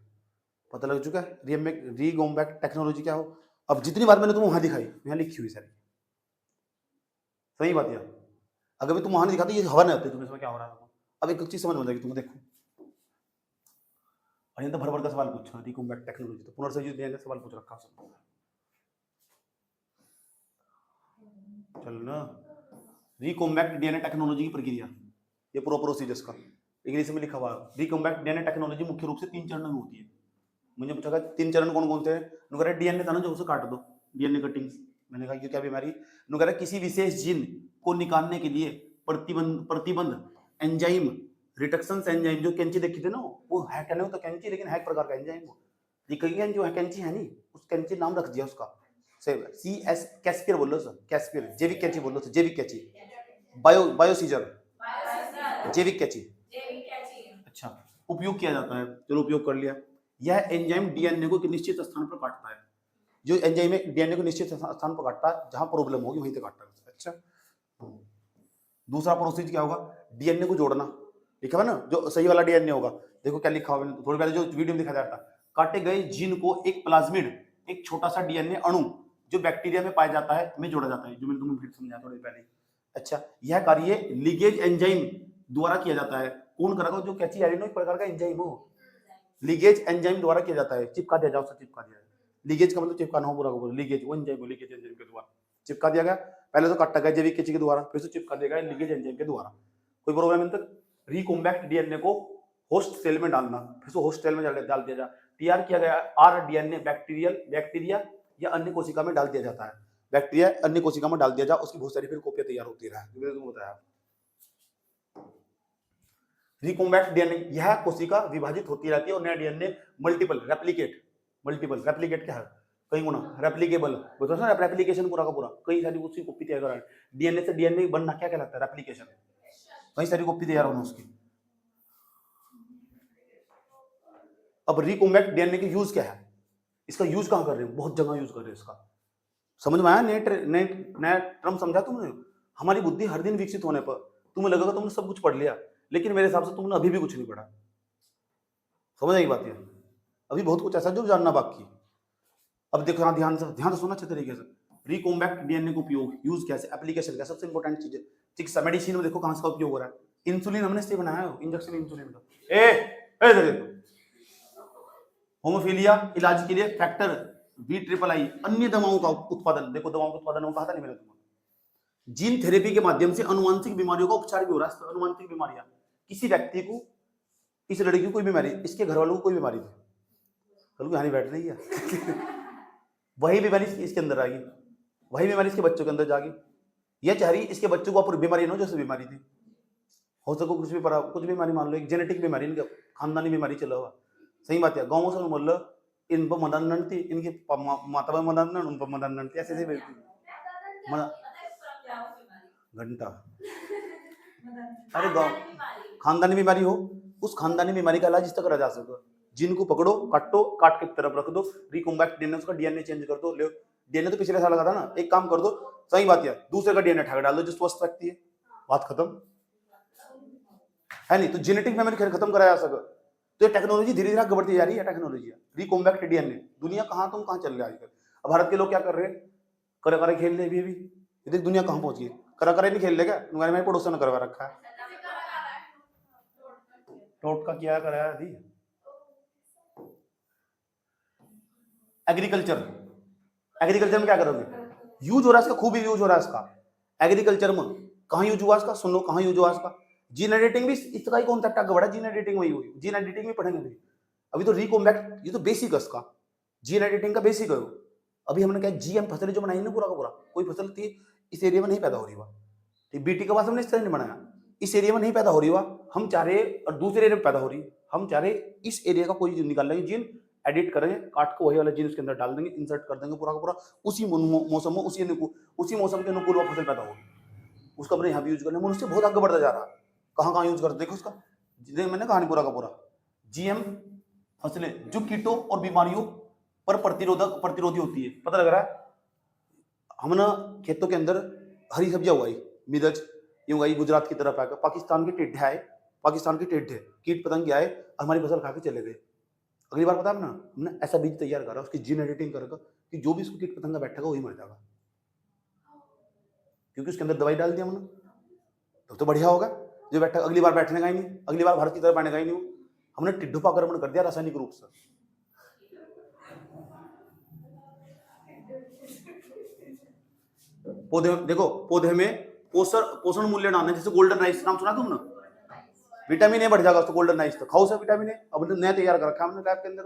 पता लग चुका है रिकॉम्बैक्ट टेक्नोलॉजी क्या हो। अब जितनी बात मैंने तुम्हें वहां दिखाई, यहाँ लिखी हुई सारी, सही बात है। अगर मैं तुम वहां नहीं दिखाती, ये हवा नहीं आती तुम्हें, इसमें क्या हो रहा है। अब एक चीज समझ में जाएगी तुम्हें, देखो। और ये तो भर भर का सवाल पूछा, रिकॉम्बैक्ट टेक्नोलॉजी तो पुनर्संयोजित डीएनए सवाल पूछ रखा सब। चलो ना, रिकॉम्बैक्ट डीएनए टेक्नोलॉजी की प्रक्रिया, ये पूरा प्रोसीजर्स का इंग्लिश में लिखा हुआ है। रिकॉम्बैक्ट डीएनए टेक्नोलॉजी मुख्य रूप से 3 चरणों में होती है। मुझे पूछा था 3 चरण कौन कौन से हैं? नुकरा डीएनए था ना, जो उसे काट दो, डीएनए कटिंग। मैंने कहा ये क्या बीमारी? नुकरा किसी विशेष जीन को निकालने के लिए प्रतिबंध एंजाइम, रिडक्शन एंजाइम, जो कैंची देखी थी ना, वो है क्या नहीं, तो कैंची, लेकिन है एक प्रकार का एंजाइम। वो दिखेगी जो है कैंची है नहीं, उस कैंची नाम रख दिया उसका, CS कैस्पियर बोल लो सर, कैस्पियर। जैविक कैंची बोल लो, जैविक कैंची। बायो सीजर, जैविक कैंची। अच्छा, उपयोग किया जाता है, चलो उपयोग कर लिया। यह एंजाइम डीएनए को निश्चित स्थान पर काटता है। जो एंजाइम है डीएनए को निश्चित स्थान पर काटता है, जहां प्रॉब्लम होगी वहीं से काटता है। अच्छा, दूसरा प्रोसेस क्या होगा? डीएनए को जोड़ना, लिखा हुआ ना, जो सही वाला डीएनए होगा। देखो क्या लिखा हुआ है, थोड़ी पहले जो वीडियो में दिखाया जाता है। काटे गए जीन को एक प्लाज्मिड, एक छोटा सा डीएनए अणु जो बैक्टीरिया में पाया जाता है, में जोड़ा जाता है, जो मैंने तुम्हें फिर समझाया थोड़ी पहले। अच्छा, यह कार्य लिगेज एंजाइम द्वारा किया जाता है। कौन करेगा? जो कैची एरिनो एक प्रकार का एंजाइम हो, लिगेज एंजाइम द्वारा किया जाता है। चिपका दिया जाओ, चिपका दिया। लिगेज का मतलब चिपकाना हो, पूरा का पूरा लिगेज, वो एंजाइम लिगेज एंजाइम के द्वारा चिपका दिया गया। पहले तो काटा गया जैविक कैंची के द्वारा, फिर से चिपका दिया गया लिगेज एंजाइम के द्वारा। कोई प्रॉब्लम नहीं तक? रिकॉम्बैक्ट डीएनए को होस्ट सेल में डालना, फिर से होस्ट सेल में डाल दिया जाए। तैयार किया गया आरडीएनए बैक्टीरिया या अन्य कोशिका में डाल दिया जाता है। बैक्टीरिया अन्य कोशिका में डाल दिया जाए, उसकी बहुत सारी फिर कॉपियां तैयार होती रहा, जो मैंने तुमको बताया। रिकॉम्बैक्ट डीएनए, यह कोशिका विभाजित होती रहती है और नया डीएनए मल्टीपल रेप्लिकेट क्या है? कई गुना रेप्लिकेबल, बताओ ना, रेप्लिकेशन पूरा का पूरा, कई सारी उसकी कॉपी तैयार करा। डीएनए से डीएनए बनना क्या कहलाता है? रेप्लिकेशन। कई सारी कॉपी तैयार होना उसकी। अब रिकॉम्बैक्ट डीएनए की यूज क्या है? इसका यूज कहां कर रहे हैं? बहुत जगह यूज कर रहे हैं इसका। समझ में आया? नया टर्म समझा तुमने? हमारी बुद्धि हर दिन विकसित होने पर तुम्हें लगेगा तुमने सब कुछ पढ़ लिया, लेकिन मेरे हिसाब से तुमने अभी भी कुछ नहीं पढ़ा। समझ आई बात? है अभी बहुत कुछ ऐसा जो जानना बाकी। अब देखो यहाँ ध्यान से सुना अच्छे तरीके से। रिकॉम्बैक्ट डीएनए का उपयोग, यूज कैसे, एप्लीकेशन क्या, सबसे इंपॉर्टेंट चीज है। चिकित्सा मेडिसिन में देखो कहां से उपयोग हो रहा है। इंसुलिन हमने इससे बनाया है, इंजेक्शन इंसुलिन का। देखो, होमोफिलिया इलाज के लिए फैक्टर B+I, अन्य दवाओं का उत्पादन। देखो दवाओं का उत्पादन कहा था नहीं मैंने तुम्हें। जीन थेरेपी के माध्यम से अनुवांशिक बीमारियों का उपचार भी हो रहा है। अनुवांशिक बीमारियां, किसी व्यक्ति को, इस लड़की को कोई बीमारी, इसके घर वालों को कोई बीमारी थी, कल यहाँ बैठ रही है वही बीमारी इसके अंदर आ गई, वही बीमारी इसके बच्चों के अंदर जागी। यह चाह रही इसके बच्चों को पूरी बीमारी ना हो जैसे बीमारी थी। हो सको कुछ भी पड़ा, कुछ बीमारी मान लो, एक जेनेटिक बीमारी, इनका खानदानी बीमारी चला हुआ। सही बात है, गाँव से बोल लो इन पर मदन नंटी, इनकी माता पर मदन नंट, उन पर मदन नंटी, ऐसे घंटा। अरे गाँव खानदानी बीमारी हो, उस खानदानी बीमारी का इलाज इस तक करा जा सकता है। जिनको पकड़ो, काटो, काट के तरफ रख दो, रिकॉम्बैक्ट डीएनए, उसका डीएनए चेंज कर दो। ले डीएनए तो पिछले साल लगा था ना, एक काम कर दो, सही बात है, दूसरे का डीएनए ठाक डाल दो जो स्वस्थ व्यक्ति है, बात खत्म है नहीं? तो जेनेटिक मेमोरी खत्म कराया जा सके। तो ये टेक्नोलॉजी धीरे धीरे बढ़ती जा रही है। टेक्नोलॉजी रिकॉम्बैक्ट डीएनए, दुनिया कहां तुम कहां चल रहे हैं आजकल। अब भारत के लोग क्या कर रहे हैं? करा करे खेल ले अभी अभी, ये देख दुनिया कहाँ पहुंच गई। करा करे नहीं खेल लेगा, तुम्हारे मेरे पड़ोसन ने करवा रखा है। टोट का क्या कराया दी। एग्रीकल्चर, एग्रीकल्चर में क्या करोगे, यूज हो रहा है इसका, खूब यूज हो रहा है इसका एग्रीकल्चर में। कहाँ यूज हुआ इसका, सुनो कहाँ यूज हुआ इसका। जीन एडिटिंग भी इसका ही कॉन्सेप्ट आगे बढ़ा, जीन एडिटिंग वही हुई, जीन एडिटिंग में पढ़ेंगे अभी तो रिकॉम्बैक्ट, ये तो बेसिक है इसका, जीन एडिटिंग का बेसिक है। अभी हमने क्या जीएम फसलें जो बनाई ना पूरा का पूरा, कोई फसल थी इस एरिया में नहीं पैदा हो रही हुआ, ठीक बीटी का पास हमने इस तरह नहीं बनाया, इस एरिया में नहीं पैदा हो रही हुआ, हम चाह रहे और दूसरे एरिया में पैदा हो रही है, हम चाह रहे इस एरिया का कोई जीन निकाल लेंगे, जीन एडिट करेंगे, काट के वही वाला जीन उसके अंदर डाल देंगे, इंसर्ट कर देंगे पूरा का पूरा, उसी मौसम में उसी मौसम के अनुकूल फसल पैदा होगी, उसका अपने यहाँ भी यूज कर लेंगे। उससे बहुत आगे बढ़ता जा रहा है, कहाँ कहाँ यूज करते देखो उसका, मैंने कहानी पूरा का पूरा। जीएम फसलें जो कीटों और बीमारियों पर प्रतिरोधी होती है, पता लग रहा है। हम ना खेतों के अंदर हरी सब्जियां उगाई, मिर्च ये उगाई, गुजरात की तरफ आकर पाकिस्तान के टेढ़े आए, पाकिस्तान के टेढ़े कीट पतंग आए, हमारी फसल खा के चले गए। अगली बार पता है ना, हमने ऐसा बीज तैयार करा, उसकी जीन एडिटिंग करेगा कि जो भी उसको कीट पतंगा बैठेगा वही मर जाएगा, क्योंकि उसके अंदर दवाई डाल दी हमने, तो बढ़िया होगा। जो बैठा अगली बार बैठने का ही नहीं, अगली बार भारत की तरफ बैठने का ही नहीं, हमने टिड्डोपाक्रमण कर दिया रासायनिक रूप से। पौधे देखो, पौधे में पोषण मूल्य डालने, जैसे गोल्डन राइस नाम सुना तुमने, विटामिन ए बढ़ जाएगा तो गोल्डन राइस तो खाओ से विटामिन ए, अब नया तैयार कर रखा हमने लैब के अंदर।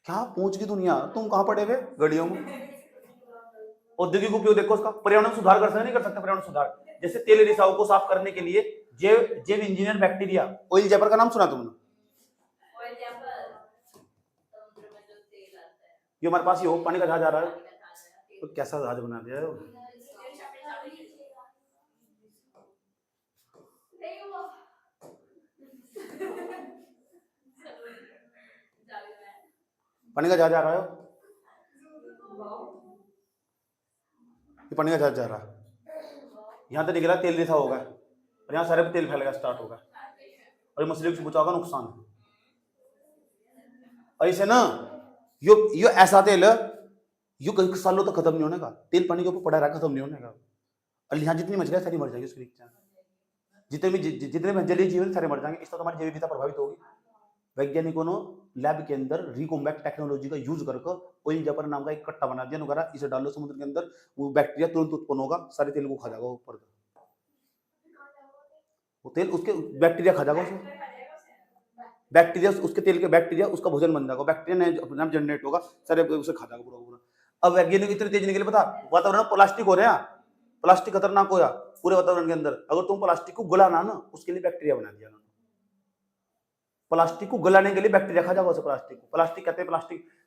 क्या पहुंच गई दुनिया, तुम कहां पड़े हुए गड़ियों में। औद्योगिक उपयोग देखो उसका, पर्यावरण सुधार कर सकते नहीं कर सकते, पर्यावरण सुधार जैसे तेल रिसाव को साफ करने के लिए जैव इंजीनियर बैक्टीरिया, ऑयल जैपर का नाम सुना तुमने, ये हमारे पास ही हो, पानी का जहाज आ रहा है, तो कैसा जहाज बना दिया है। पानी का जहाज आ रहा है, ये पानी का जहाज जा रहा है, यहाँ तो निकला तेल रिसाव होगा और यहाँ सारे पे तेल फैलेगा, स्टार्ट होगा और मछली को पहुंचाओगा नुकसान। ऐसे ना यो ऐसा तेल यो कई सालों तक खत्म नहीं होने का, तेल पानी के ऊपर पड़ा रहा, खत्म नहीं होने का, और यहाँ जितनी मछलियां सारी मर जाएगी उसके नीचे, जितने भी जलीय जीवन सारे मर जाएंगे, इससे तो हमारी जैव विविधता प्रभावित होगी। वैज्ञानिकों ने लैब के अंदर रिकॉम्बैक्ट टेक्नोलॉजी का यूज करके ऑयल जैपर नाम का एक कट्टा बना दिया, वगैरह इसे डालो समुद्र के अंदर, वो बैक्टीरिया तुरंत उत्पन्न होगा, सारे तेल को खा जाएगा ऊपर, वो तेल उसके बैक्टीरिया खा जाएगा, उसे बैक्टीरिया उसके तेल के बैक्टीरिया उसका भोजन बन जाएगा, बैक्टीरिया जनरेट होगा, सारे उसे खा जाएगा पूरा पूरा। अब वैज्ञानिक इतने तेज निकले, पता वातावरण प्लास्टिक हो रहे हैं, प्लास्टिक खतरनाक होया पूरे वातावरण के अंदर, अगर तुम प्लास्टिक को गलाना ना, उसके लिए बैक्टीरिया बना दिया उन्होंने, प्लास्टिक को गलाने के लिए बैक्टीरिया खा जाएगा उसे, प्लास्टिक कहते हैं,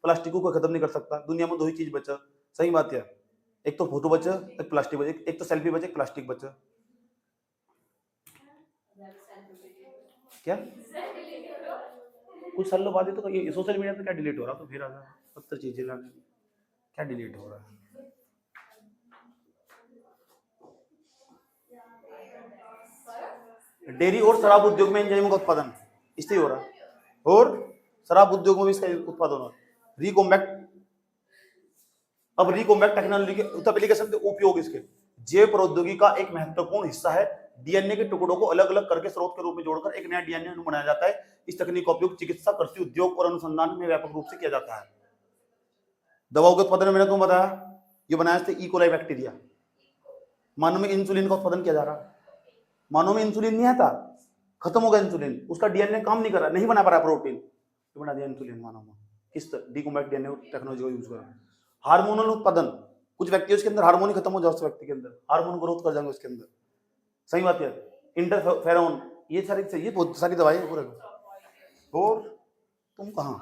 प्लास्टिक को कोई खत्म नहीं कर सकता। दुनिया में दो ही चीज बचा, सही बात है, एक तो फोटो बचा, एक प्लास्टिक बचे, एक तो सेल्फी बचे, एक प्लास्टिक बचा। क्या कुछ सालों बाद तो ये सोशल मीडिया पे क्या डिलीट हो रहा, तो फिर आना 70 चीजें लाने, क्या डिलीट हो रहा है। डेयरी और शराब उद्योग में एंजाइमों का उत्पादन इससे हो रहा है, और शराब उद्योग में भी इसका उत्पादन हो रहा है। रिकॉम्बैक्ट, अब रिकॉम्बैक्ट टेक्नोलॉजी के एप्लीकेशन के उपयोग, इसके जैव प्रौद्योगिकी का एक महत्वपूर्ण हिस्सा है। डीएनए के टुकड़ों को अलग अलग करके स्रोत के रूप में जोड़कर एक नया डीएनए अणु बनाया जाता है। इस तकनीक का उपयोग चिकित्सा, कृषि उद्योग और अनुसंधान में व्यापक रूप से किया जाता है। दवाओं के उत्पादन में मैंने तुमको बताया, ये बनाया था ई कोलाई बैक्टीरिया। मानव में इंसुलिन का उत्पादन किया जा रहा है, मानव में इंसुलिन नहीं आता, खत्म हो गया इंसुलिन, उसका डीएनए काम नहीं कर रहा, नहीं बना पा रहा प्रोटीन, तो बना दिया इंसुलिन मानव में, किस रिकॉम्बैक्ट डीएनए टेक्नोलॉजी को यूज कर। हार्मोनल उत्पादन, कुछ व्यक्तियों के अंदर हार्मोन ही खत्म हो जाए, उस व्यक्ति के अंदर हार्मोन ग्रोथ कर जाएंगे उसके अंदर, सही बात है। इंटरफेरोन, ये सारी बहुत सारी दवाई है पूरे। और तुम कहां,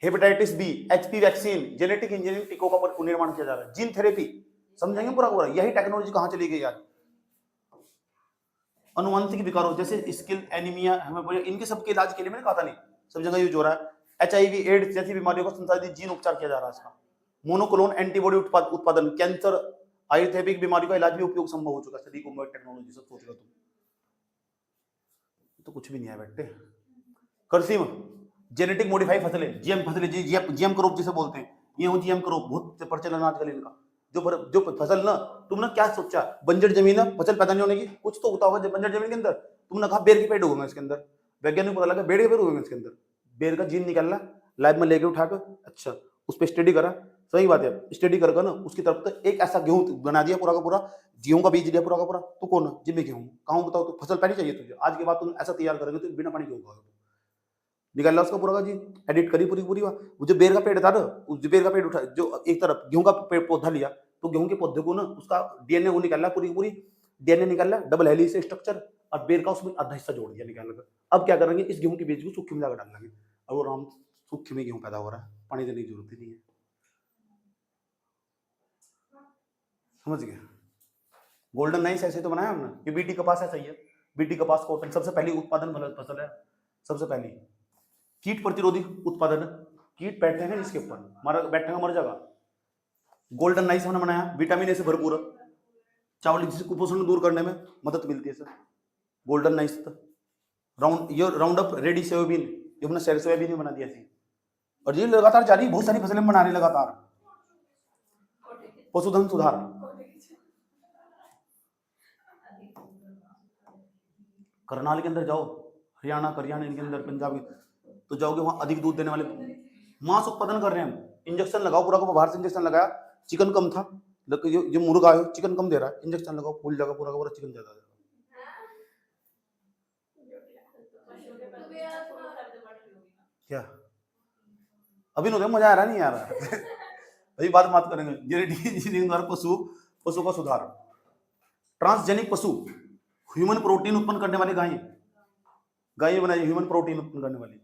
hepatitis B, HP vaccine, genetic engineering टीकों का निर्माण किया जा रहा है, जीन थेरेपी, समझेंगे पूरा पूरा, यही टेक्नोलॉजी कहां चली गई यार। अनुवांशिक विकारों जैसे स्किल एनीमिया, हमें इनके सबके इलाज के लिए मैंने कहा था नहीं, सब जगह यूज हो रहा है। एचआईवी एड्स जैसी बीमारियों का संसाधित जीन उपचार किया जा रहा है इसका। मोनोक्लोन एंटीबॉडी उत्पादन, कैंसर, आयुर्वेदिक बीमारी का इलाज भी उपयोग संभव हो चुका है रिकॉम्बैक्ट टेक्नोलॉजी से। सोच लो तुम, तो कुछ भी नहीं है बेटे। कृषि में जेनेटिक मॉडिफाई फसलें, जीएम फसलें, जीएम क्रॉप जिसे बोलते हैं, ये हूँ जीएम क्रॉप, बहुत प्रचलन आजकल इनका। जो फसल ना, तुमने क्या सोचा बंजर जमीन है फसल पैदा नहीं होने की, कुछ तो होता होगा बंजर जमीन के अंदर। तुमने कहा बेर के पेड़ उगेंगे इसके अंदर, वैज्ञानिक को पता लगा बेर के पेड़ उगेंगे इसके अंदर, बेर का जीन निकालना, लैब में लेके उठाकर, अच्छा उस पर स्टडी करा, सही बात है, स्टडी कर ना उसकी तरफ तो एक ऐसा गेहूं बना दिया पूरा का पूरा, गेहूं का बीज दिया पूरा का पूरा, तो कौन जिम्मे गेहूं कहाँ बताओ, तो फसल पानी चाहिए तुझे, आज के बाद तुम ऐसा तैयार करोगे तो बिना पानी के होगा, निकाल उसका पूरा का जी, एडिट करी पूरी पूरी। वो जो बेर का पेड़ था ना, उस बेर का पेड़ उठा, जो एक तरफ गेहूं का पेड़ पौधा लिया, तो गेहूं के पौधे को ना उसका डीएनए वो निकाला पूरी पूरी, डीएनए निकाला डबल हेलिक्स स्ट्रक्चर, और बेर का उसमें आधा हिस्सा जोड़ दिया निकाल कर। अब क्या करेंगे, इस गेहूं के बीज को सूखे में जाकर डाल देंगे, और वो आराम सूखे में गेहूं पैदा हो रहा है, पानी देने की जरूरत ही नहीं है। समझ गए? गोल्डन नाइस ऐसे तो बनाया हमने, ये बीटी कपास ऐसा ही है, बीटी कपास कॉटन सबसे पहली उत्पादन फसल है, सबसे पहली कीट प्रतिरोधी उत्पादन, कीट बैठे हैं इसके ऊपर, हमारा बैठेगा मर जाएगा। गोल्डन नाइस हमने बनाया, विटामिन ए से भरपूर, चावल जिसे कुपोषण दूर करने में मदद मिलती है sir. Golden nice round up ready soybean, ये हमने सेल सोयाबीन में बना दिया थी, और ये लगातार जारी, बहुत सारी फसलें बना रही लगातार। पशुधन सुधार, करनाल के अंदर जाओ, हरियाणा इनके अंदर, पंजाब तो जाओगे, वहां अधिक दूध देने वाले मांस उत्पादन कर रहे हैं हम, इंजेक्शन लगाओ पूरा को, बाहर से इंजेक्शन लगाया, चिकन कम था, जो मुर्गा है चिकन कम दे रहा है, इंजेक्शन लगाओ फूल जाएगा पूरा का पूरा, चिकन ज्यादा देगा। क्या अभी नहीं मजा आ रहा, नहीं आ रहा अभी बात करेंगे जेनेटिक इंजीनियरिंग द्वारा पशु का सुधार, ट्रांसजेनिक पशु, ह्यूमन प्रोटीन उत्पन्न करने वाली गाय बनाई, ह्यूमन प्रोटीन उत्पन्न करने वाली।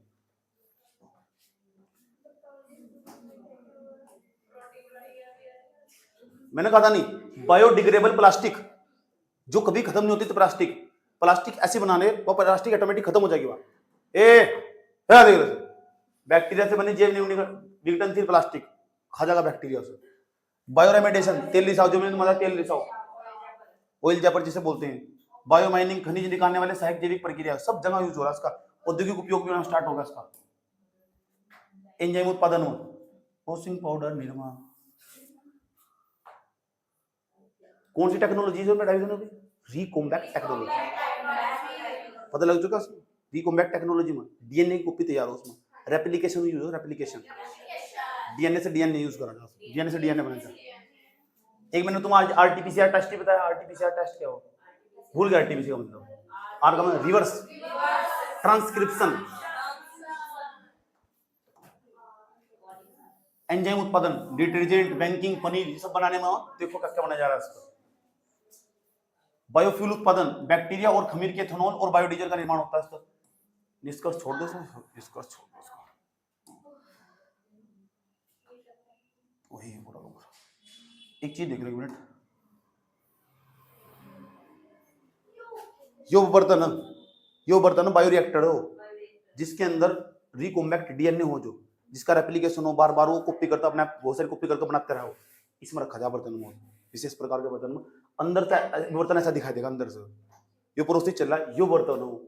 मैंने कहा था नहीं, बायोडिग्रेडेबल प्लास्टिक, जो कभी खत्म नहीं होती, तो प्लास्टिक ऐसे बनाने, वो प्लास्टिक ऑटोमेटिक खत्म हो जाएगी। वहां बैक्टीरिया से बनी जैव विघटनशील प्लास्टिक खा जाएगा बैक्टीरिया से। बायोरेमेडिएशन, तेल रिसाव, जो मैंने तुम्हारा तेल रिसाव, ऑयल जेपर जिसे बोलते हैं, बायोमाइनिंग, खनिज निकालने वाले सहायक जैविक प्रक्रिया, सब जगह यूज हो रहा है इसका, औद्योगिक उपयोग भी स्टार्ट होगा इसका। एंजाइम उत्पादन हो, वॉशिंग पाउडर, निरमा, कौन सी टेक्नोलॉजी है रिकॉम्बैक्ट टेक्नोलॉजी, पता लग चुका? रिकॉम्बैक्ट टेक्नोलॉजी में डीएनए की कॉपी तैयार हो, उसमें रेप्लिकेशन यूज हो, रेप्लिकेशन, डीएनए से डीएनए यूज करा जाए, डीएनए से डीएनए बना जाए। एक मैंने तुम्हारा आरटीपीसीआर टेस्ट ही बताया, आरटीपीसीआर टेस्ट क्या हो, भूल गया आरटीपीसीआर का मतलब, आर का मतलब रिवर्स ट्रांसक्रिप्शन, एंजाइम उत्पादन, डिटर्जेंट, बैंकिंग, पनीर, ये सब बनाने में देखो क्या बनाया जा रहा है इसका। बायोफ्यूल उत्पादन, बैक्टीरिया और खमीर के एथेनॉल और बायोडीजल का निर्माण होता है इसका। निष्कर्ष छोड़ दो, निष्कर्ष छोड़ दो इसका, वही पूरा एक चीज देख लो, एक मिनट, यो बर्तन बायोरिएक्टर हो, जिसके अंदर रिकॉम्बैक्ट डीएनए हो, जो जिसका रेप्लिकेशन हो, बार बार वो कॉपी करता, अपने बहुत सारी कॉपी करके बनाते रहो, इसमें रखा जा बर्तन में, विशेष प्रकार के बर्तन में, अंदर से बर्तन ऐसा दिखाई देगा, अंदर से ये प्रोसेस चल रहा है, यो बर्तन हो,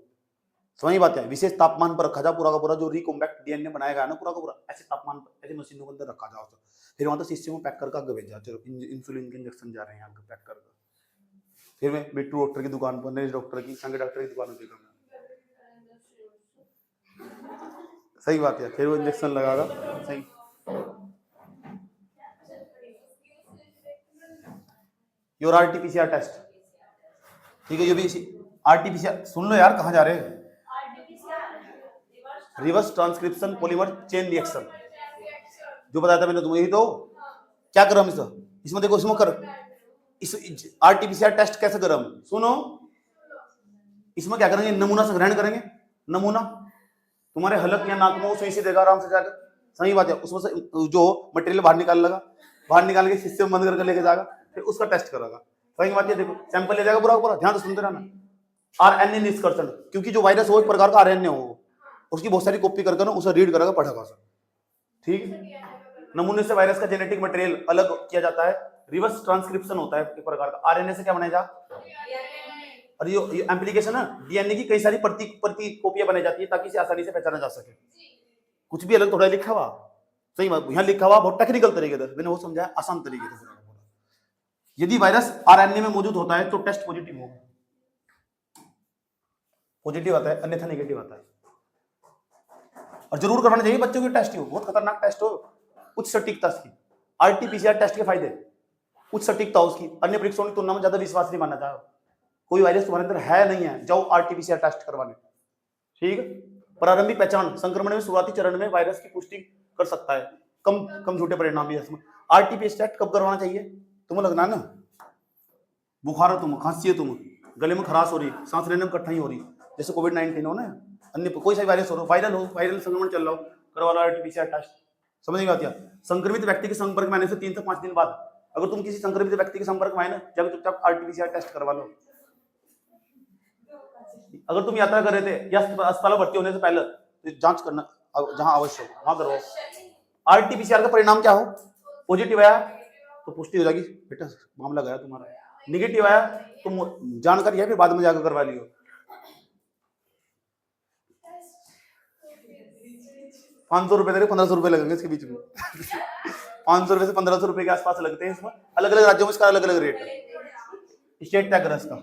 समझ बात है, विशेष तापमान पर रखा जा पूरा का पूरा, जो रिकॉम्बैक्ट डीएनए बनाएगा ना पूरा का पूरा, ऐसे तापमान पर, ऐसे मशीनों के अंदर रखा जाओ, फिर वहां तो शीशे में पैक करके आगे भेजा, चलो इंसुलिन के इंजेक्शन जा रहे हैं आगे पैक करके, फिर मैं बिट्टू डॉक्टर की दुकान पर, नरेश डॉक्टर की, संगे डॉक्टर की दुकान पर, सही बात है, फिर वो इंजेक्शन लगागा, सही। योर आरटीपीसीआर टेस्ट, ठीक है, ये भी आरटीपीसीआर, सुन लो यार, कहाँ जा रहे हैं, reverse transcription polymer chain reaction, जो बताया था मैंने तुम्हें, यही तो क्या कर हम इसमें देखो, इसमें कर, इस आरटीपीसीआर टेस्ट कैसे कर हम, सुनो, इसमें क्या करेंगे, नमूना से ग्रहण करेंगे, नमूना तुम्हारे हलक या नाक में सुई से देगा आराम से जाकर, सही बात है, उसमें से जो मटेरियल बाहर निकाल लगा, बाहर निकाल के शीशे में बंद करके लेके जाएगा, फिर उसका टेस्ट करेगा, सही बात है, देखो सैंपल ले जाएगा पूरा पूरा, ध्यान से सुनते रहना। आरएनए निष्कर्षण, क्योंकि जो वायरस हो एक प्रकार का आरएनए हो, उसकी बहुत सारी कॉपी करके ना उसे रीड करेगा, पढ़ेगा सर, ठीक है। नमूने से वायरस का जेनेटिक मटेरियल अलग किया जाता है, रिवर्स ट्रांसक्रिप्शन होता है एक प्रकार का, आरएनए से क्या बनाया जा, और ये एप्लीकेशन है, डीएनए की कई सारी प्रति कॉपियां बनाई जाती है ताकि इसे आसानी से पहचाना जा सके, कुछ भी अलग थोड़ा लिखा हुआ, सही बात यहाँ लिखा हुआ बहुत टेक्निकल तरीके से, मैंने वो समझाया आसान तरीके से। यदि वायरस आरएनए में मौजूद होता है तो टेस्ट पॉजिटिव होगा, पॉजिटिव आता है, अन्यथा नेगेटिव आता है। और जरूर करवाना चाहिए बच्चों के टेस्ट, हो बहुत खतरनाक टेस्ट हो, उच्च सटीकता की। आरटीपीसीआर टेस्ट के फायदे, उच्च सटीकता उसकी, अन्य परीक्षाओं की तुलना में ज्यादा विश्वास नहीं मानना चाहो। कोई वायरस तुम्हारे अंदर है नहीं है, जाओ आरटीपीसीआर टेस्ट करवाने, ठीक है। प्रारंभिक पहचान, संक्रमण में शुरुआती चरण में वायरस की पुष्टि कर सकता है, कम झूठे परिणाम भी है इसमें। आरटीपीसीआर टेस्ट कब करवाना चाहिए, तुम्हें लगना है ना बुखार है, तुम खांसी है, तुम गले में खराश हो रही, सांस लेने में कठिनाई हो रही, जैसे कोविड-19 हो ना, अन्य कोई सा वायरस हो, वायरल संक्रमण चल रहा हो, करवा लो आरटीपीसीआर टेस्ट। समझ नहीं आती। संक्रमित व्यक्ति के संपर्क में आने से 3 से 5 दिन बाद अगर तुम किसी संक्रमित व्यक्ति के संपर्क में आए ना, जब चुपचाप आरटीपीसीआर टेस्ट करवा लो। अगर तुम यात्रा कर रहे थे या अस्पताल में भर्ती होने से पहले तो जांच करना जहां आवश्यक हो वहां करो। आरटीपीसीआर का परिणाम क्या हो, पॉजिटिव आया तो पुष्टि हो जाएगी बेटा मामला गया तुम्हारा, नेगेटिव आया तुम जानकारी है फिर बाद में जाकर करवा लियो। 500 रुपए दे रहे, 1500 रुपए लगेंगे इसके बीच में 500 रुपए से 1500 रुपए के आसपास लगते हैं इसमें। अलग अलग राज्यों में इसका अलग अलग रेट है, स्टेट टैग है इसका।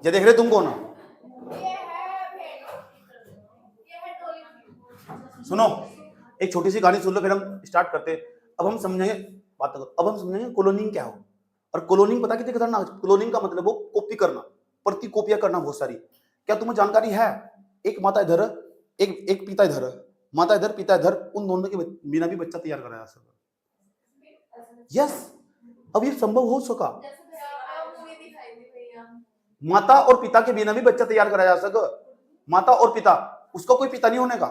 ये देख रहे तुम कौन हो, सुनो एक छोटी सी कहानी सुन लो फिर हम स्टार्ट करते हैं। अब हम समझेंगे बात करो, अब हम समझेंगे क्लोनिंग क्या हो। और क्लोनिंग पता कितनी खतरनाक, क्लोनिंग का मतलब वो कॉपी करना, प्रति कॉपियां करना बहुत सारी। क्या तुम्हें जानकारी है एक माता इधर एक पिता इधर, माता इधर पिता इधर, उन दोनों के बिना भी बच्चा तैयार कराया जा सकता। यस, अब ये संभव हो सका, माता और पिता के बिना भी बच्चा तैयार कराया जा सका। माता और पिता, उसका कोई पिता नहीं होने का,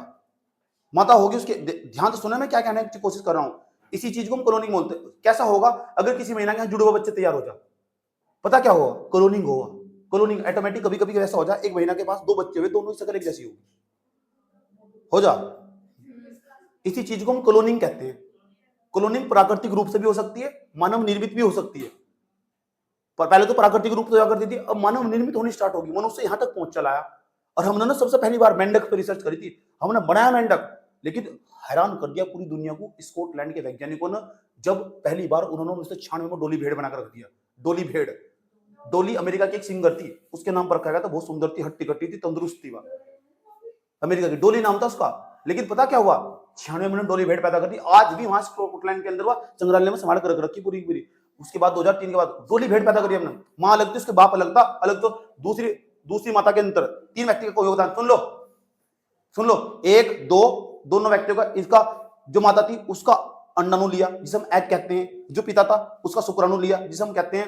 माता होगी उसके, ध्यान से सुने मैं क्या कहने की कोशिश कर रहा हूं। इसी चीज को हम क्लोनिंग बोलते हैं। कैसा होगा अगर किसी महिला के जुड़वा बच्चे तैयार हो जाए, पता क्या होगा, क्लोनिंग होगा। क्लोनिंग ऑटोमेटिक कभी कभी ऐसा हो जाए एक महिला के पास 2 बच्चे हुए, दोनों की शक्ल एक जैसी होगी, हो जा, इसी चीज को हम क्लोनिंग कहते हैं। क्लोनिंग प्राकृतिक रूप से भी हो सकती है, मानव निर्मित भी हो सकती है। पर पहले तो प्राकृतिक रूप से हुआ करती थी, अब मानव निर्मित होनी स्टार्ट होगी। मनुष्य यहां तक पहुंच चला है और हमने ना सबसे पहली बार मेंढक पर रिसर्च करी थी, हमने बनाया मेंढक, लेकिन हैरान कर दिया पूरी दुनिया को स्कॉटलैंड के वैज्ञानिकों ने, जब पहली बार उन्होंने 1996 में डोली भेड़ बनाकर रख दिया। डोली भेड़, डोली अमेरिका की एक सिंगर थी, उसके नाम पर रखा गया था, बहुत सुंदर थी, हट्टी कट्टी थी, तंदुरुस्त थी, अमेरिका की डोली नाम था उसका। लेकिन पता क्या हुआ, 96 में डोली भेड़ पैदा कर दी, आज भी वहां स्कॉटलैंड के अंदर हुआ संग्रहालय में संभाल कर रख रखी पूरी पूरी। उसके बाद 2003 के बाद डोली भेड़ पैदा करी हमने, मां अलग थी, उसके बाप अलग था, अलग तो दूसरी माता के अंदर 3 व्यक्ति का योगदान। सुन लो 1 2 दोनों व्यक्तियों का, इसका जो माता थी उसका अंडाणु लिया जिसे हम एग कहते हैं, जो पिता था उसका शुक्राणु लिया जिसे हम कहते हैं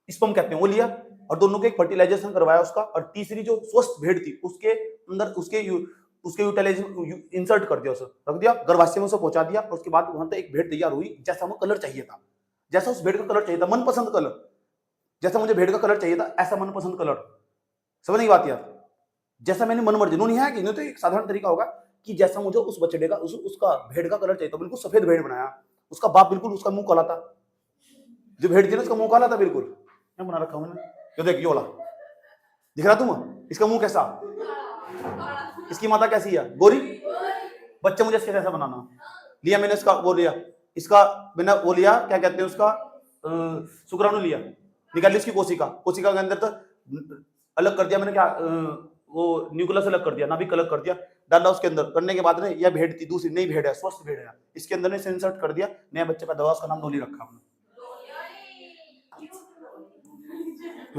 स्पर्म कहते हैं, वो लिया, और दोनों के एक फर्टिलाइजेशन करवाया उसका। और तीसरी जो स्वस्थ भेड़ थी उसके अंदर उसके यूटिलाइजेशन इंसर्ट कर दिया, उसे रख दिया, गर्भाशय में उसे पहुंचा दिया, और उसके बाद वहां तक एक भेड़ तैयार हुई जैसा हमें कलर चाहिए था, जैसा उस भेड़ का कलर चाहिए था, मनपसंद कलर, जैसा मुझे भेड़ का कलर चाहिए था ऐसा मनपसंद कलर। समझ नहीं बात यार, जैसा मैंने मन मर्जी, नहीं है कि नहीं, तो एक साधारण तरीका होगा कि जैसा मुझे उस बछड़े का उसका भेड़ का कलर चाहिए था, बिल्कुल सफेद भेड़ बनाया। उसका बाप बिल्कुल, उसका मुंह काला था, जो भेड़ थी ना उसका मुंह काला था बिल्कुल। क्या बना रखा मैंने, ये देख, ये वाला दिख रहा तुम, इसका मुंह कैसा, इसकी माता कैसी है, गोरी, बच्चा मुझे इसके जैसा बनाना। लिया मैंने इसका वो लिया, इसका मैंने वो लिया, क्या कहते हैं उसका, शुक्राणु लिया, निकाली इसकी कोशिका, कोशिका के अंदर तो अलग कर दिया मैंने, क्या वो न्यूक्लियस अलग कर दिया, नाभिक अलग कर दिया, डाला उसके अंदर। करने के बाद में यह भेड़ थी, दूसरी नई भेड़ है, स्वस्थ भेड़ है, इसके अंदर ने इंसर्ट कर दिया, नया बच्चा पैदा हुआ, उसका नाम डोली रखा हमने,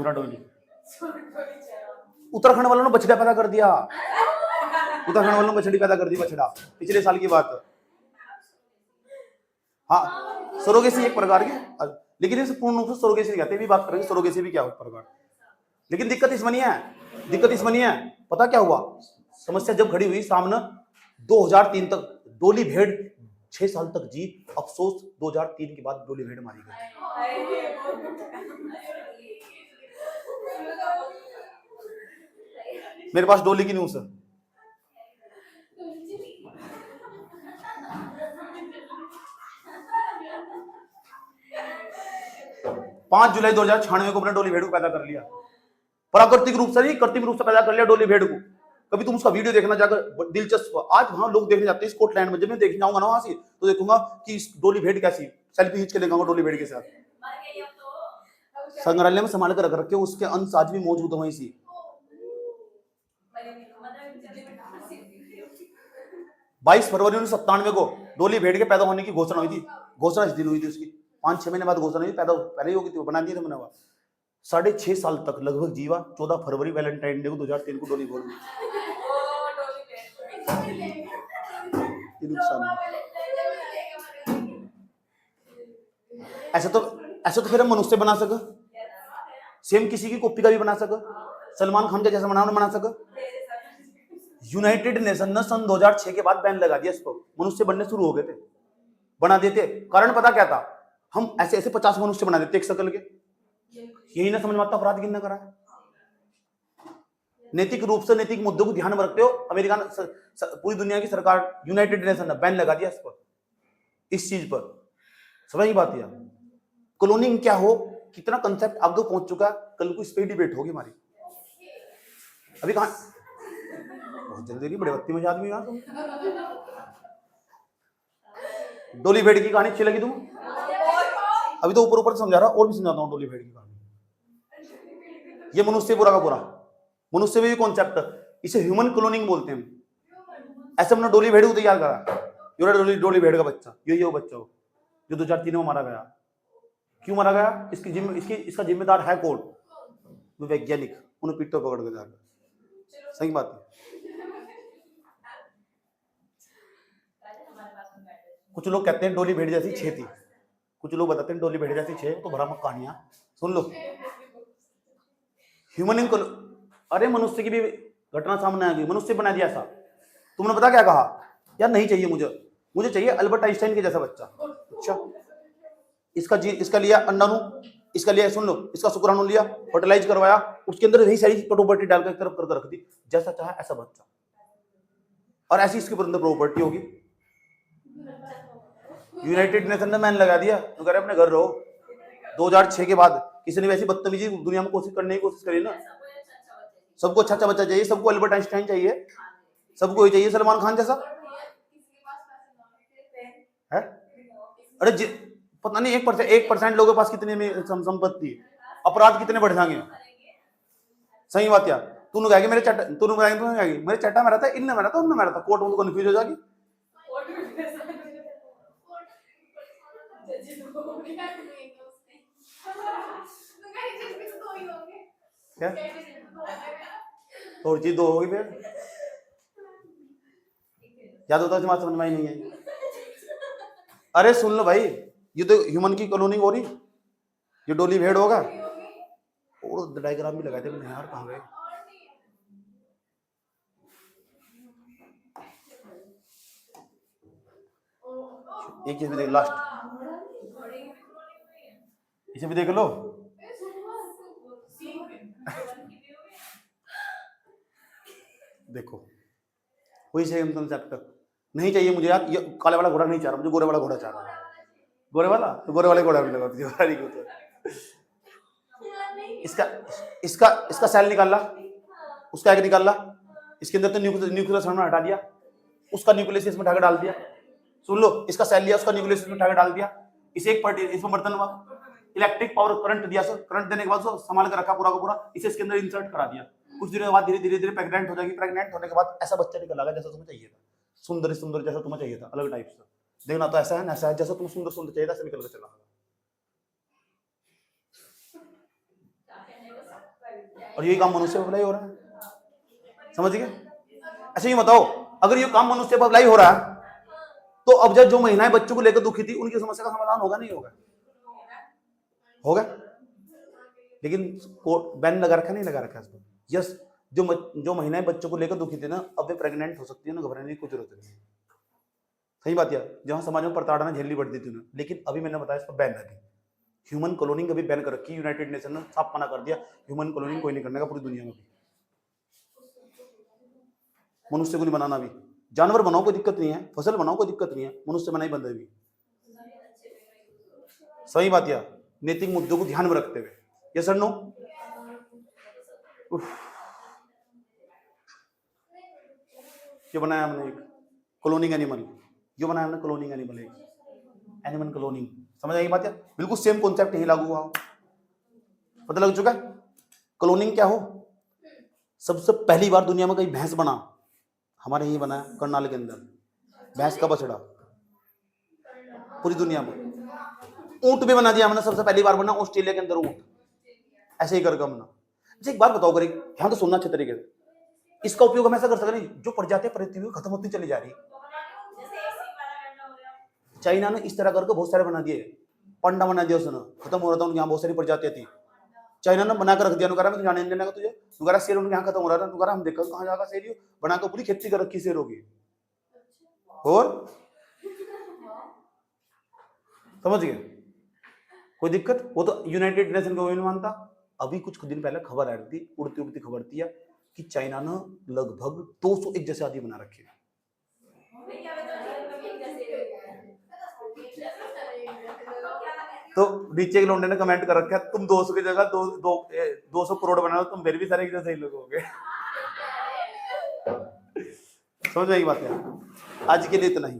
डोली। उत्तराखंड वालों ने बछड़ा पैदा कर दिया, उत्तराखंड वालों ने बछड़ी पैदा कर दी, बछड़ा, पिछले साल की बात। हाँ, सरोगेसी एक प्रकार की, लेकिन इसे पूर्ण रूप से सरोगेसी कहते हैं, भी बात करेंगे सरोगेसी भी क्या है प्रकार। लेकिन दिक्कत इसमें नहीं है, पता क्या हुआ, समस्या जब खड़ी हुई सामने, 2003 तक डोली भेड़ 6 साल तक जी, अफसोस 2003 के बाद डोली भेड़ मारी गई। मेरे पास डोली की न्यूज़ है। 5 जुलाई 2096 को अपने डोली भेड़ को पैदा कर लिया, प्राकृतिक रूप से नहीं, कृत्रिम रूप से पैदा कर लिया डोली भेड़ को। कभी तुम उसका वीडियो देखना जाकर, दिलचस्प। आज वहां लोग देखने जाते हैं स्कॉटलैंड में। जब मैं देखने जाऊंगा ना वहां से, तो देखूंगा कि इस डोली भेड़ कैसी, सेल्फी खींच के दिखाऊंगा डोली भेड़ के साथ। संग्रहालय में संभाल कर रख रखे, उसके अंश आज भी मौजूद है वहीं से। 22 फरवरी 1997 को डोली भेड़ के पैदा होने की घोषणा हुई थी। घोषणा इस दिन हुई थी उसकी, 5-6 महीने बाद घोषणा हुई। पैदा पहले ही होगी थी, बना दिया था मैंने। 6.5 साल तक लगभग जीवा। 14 फरवरी वैलेंटाइन डे को 2003 को डोली भेड़ ऐसा तो फिर हम मनुष्य बना सका, सेम किसी की कॉपी का भी बना सका, सलमान खान का जैसा बना सका। यूनाइटेड नेशन ने सन 2006 के बाद बैन लगा दिया इसको। मनुष्य बनने शुरू हो गए थे, बना देते। कारण पता क्या था? हम ऐसे 50 मनुष्य बना देते एक शकल के। यही ना समझ में आता अपराध कितना करा। नैतिक रूप से नैतिक मुद्दों को ध्यान में रखते हो, अमेरिका पूरी दुनिया की सरकार, यूनाइटेड नेशन ने बैन लगा दिया इस पर, इस चीज पर। समझ बात है? क्लोनिंग क्या हो, कितना कंसेप्ट अब तो पहुंच चुका। कल को इस पे डिबेट होगी हमारी। अभी कहां बहुत जल्दी बड़े वक्ती में आदमी। यहाँ डोली भेड़ की कहानी अच्छी लगी तुम्हें? अभी तो ऊपर समझा रहा, और भी समझाता हूँ डोली भेड़ की कहानी। ये मनुष्य पूरा का पूरा, मनुष्य में भी कॉन्सेप्ट, इसे ह्यूमन क्लोनिंग बोलते हैं। ऐसे हमने डोली भेड़ को तैयार करा। डोली भेड़ का बच्चा, ये वो बच्चा हो जो 2003 में मारा गया। क्यों मारा गया? इसका जिम्मेदार है कौन? वैज्ञानिक। उन्हें पीटो पकड़ के जाकर। सही बात है। कुछ लोग कहते हैं डोली भेड़ जैसी 6 थी, कुछ लोग बताते हैं डोली भेड़ जैसी 6। तो भरा मत कहानियां सुन लो। ह्यूमन, अरे मनुष्य की भी घटना सामने आ गई, मनुष्य बना दिया ऐसा। तुमने पता क्या कहा? यार नहीं चाहिए मुझे चाहिए अल्बर्ट आइंस्टाइन के जैसा बच्चा। अच्छा, इसका लिया अंडाणु, इसका लिया, सुन लो, इसका शुक्राणु लिया, फर्टिलाइज करवाया, उसके अंदर यही सारी प्रॉपर्टी डालकर एक तरफ करके रख दी, जैसा चाहे ऐसा बच्चा। और ऐसी इसके अंदर प्रॉपर्टी होगी। यूनाइटेड नेशन ने बैन लगा दिया, तो कह रहे अपने घर रहो। 2006 के बाद किसी ने वैसी बदतमीजी दुनिया में करने की कोशिश करी ना। सबको अच्छा बच्चा चाहिए, सबको अल्बर्ट आइंस्टाइन चाहिए, सबको ही चाहिए सलमान खान जैसा है। अरे पता नहीं 1% लोगों के पास कितने में संपत्ति, अपराध कितने बढ़ जाएंगे। सही बात यार। तूने कहा कि मेरे चट्टा में रहता, इनने में रहता, उनने में रहता, कोर्ट में तो कंफ्यूज हो जाएगी। क्या और चीज 2 होगी फिर? याद होता है, समझ में ही नहीं है। अरे सुन लो भाई, ये तो ह्यूमन की कॉलोनी हो रही, ये डोली भेड़ होगा। और डायग्राम भी लगाए थे मैंने यार, कहाँ गए? एक चीज भी देख, लास्ट इसे भी देख लो। देखो वही सेम कंसेप्ट। नहीं चाहिए मुझे यार, ये काले वाला घोड़ा नहीं चाह रहा, मुझे गोरे वाला घोड़ा चाह रहा है। गोरे वाला तो गोरे वाले घोड़ा भी लगा दीजिए। इसका सेल निकाला, उसका एग निकाला, इसके अंदर तो न्यूक्लियस हमने हटा दिया, उसका न्यूक्लियस इसमें ढाकर डाल दिया। सुन लो, इसका सेल लिया, उसका न्यूक्लियस इसमें ढाकर डाल दिया। इसे एक इसमें बर्तन हुआ, इलेक्ट्रिक पावर करंट दिया सर, करंट देने के बाद संभाल कर रखा पूरा का पूरा, इसे इसके अंदर इंसर्ट करा दिया। कुछ दिनों के बाद धीरे धीरे प्रेग्नेंट हो जाएगी। प्रेग्नेंट होने के बाद ऐसा बच्चा निकल आएगा जैसा तुम्हें चाहिए था, सुंदर जैसा तुम्हें चाहिए था, अलग टाइप से। देखना तो ऐसा है ना, ऐसा है जैसा तुम सुंदर चाहिए था, ऐसा निकल कर चला। और यही काम मनुष्य पर अप्लाई हो रहा है, समझ गए? अच्छा ये बताओ, अगर ये काम मनुष्य पर अप्लाई हो रहा है, तो अब जो महिलाएं बच्चों को लेकर दुखी थी, उनकी समस्या का समाधान होगा नहीं होगा? होगा। लेकिन बैन लगा रखा, नहीं लगा रखा इसको। यस, जो महिलाएं बच्चों को लेकर दुखी थी ना, अब वे प्रेग्नेंट हो सकती है ना, घबराने की कुछ जरूरत नहीं है। सही बात यार। जहां समाज में प्रताड़ना झेलनी पड़ती थी उन्हें, लेकिन अभी मैंने बताया इस पर बैन लगी। ह्यूमन क्लोनिंग अभी बैन कर रखी, यूनाइटेड नेशन ने साफ मना कर दिया, ह्यूमन क्लोनिंग कोई नहीं करने का पूरी दुनिया में। मनुष्य को नहीं बनाना। भी जानवर बनाओ कोई दिक्कत नहीं है, फसल बनाओ कोई दिक्कत नहीं है, मनुष्य बनाई बंदे भी। सही बात यार। नैतिक मुद्दों को ध्यान में रखते हुए। यस और नो? ये बनाया हमने एक क्लोनिंग एनिमल, जो बनाया हमने क्लोनिंग एनिमल, एक एनिमल क्लोनिंग। समझ आई बात है? बिल्कुल सेम कॉन्सेप्ट यही लागू हुआ, पता लग चुका? क्लोनिंग क्या हो? सबसे पहली बार दुनिया में कहीं भैंस बना, हमारे यही बना है करनाल के अंदर, भैंस का बछड़ा। पूरी दुनिया में ऊंट भी बना दिया हमने, सबसे पहली बार बना ऑस्ट्रेलिया के अंदर ऊंट, ऐसे ही करके हमने। अच्छा एक बात बताओ करी, ध्यान तो सुनना अच्छे तरीके से, इसका उपयोग हम ऐसा कर सकते नहीं, जो प्रजातियां पृथ्वी खत्म होती चली जा रही, चाइना ने इस तरह करके बहुत सारे बना दिए, पंडा बना दिया उसने, खत्म हो रहा था उनके यहाँ बहुत सारी प्रजातियां थी, चाइना ने बना कर रख दिया। नुकारा में जाने देना तुझे, नुकारा शेर उनके यहाँ खत्म हो रहा था, नुकारा हम देखा कहाँ जाकर शेर बनाकर पूरी खेती कर रखी शेरों की। और समझ गए? कोई दिक्कत? वो तो यूनाइटेड नेशन को नहीं मानता। अभी कुछ दिन पहले खबर आ रही थी, उड़ती उड़ती खबर थी कि चाइना ने लगभग 201 जैसे आदि बना रखे हैं। तो नीचे के लौंडे ने कमेंट कर रखा है, तुम 200 की जगह 200 करोड़ बना लो, तुम फिर भी सारे जैसे ही लोग होगे। समझ में आई बात है? आज के लिए इतना ही।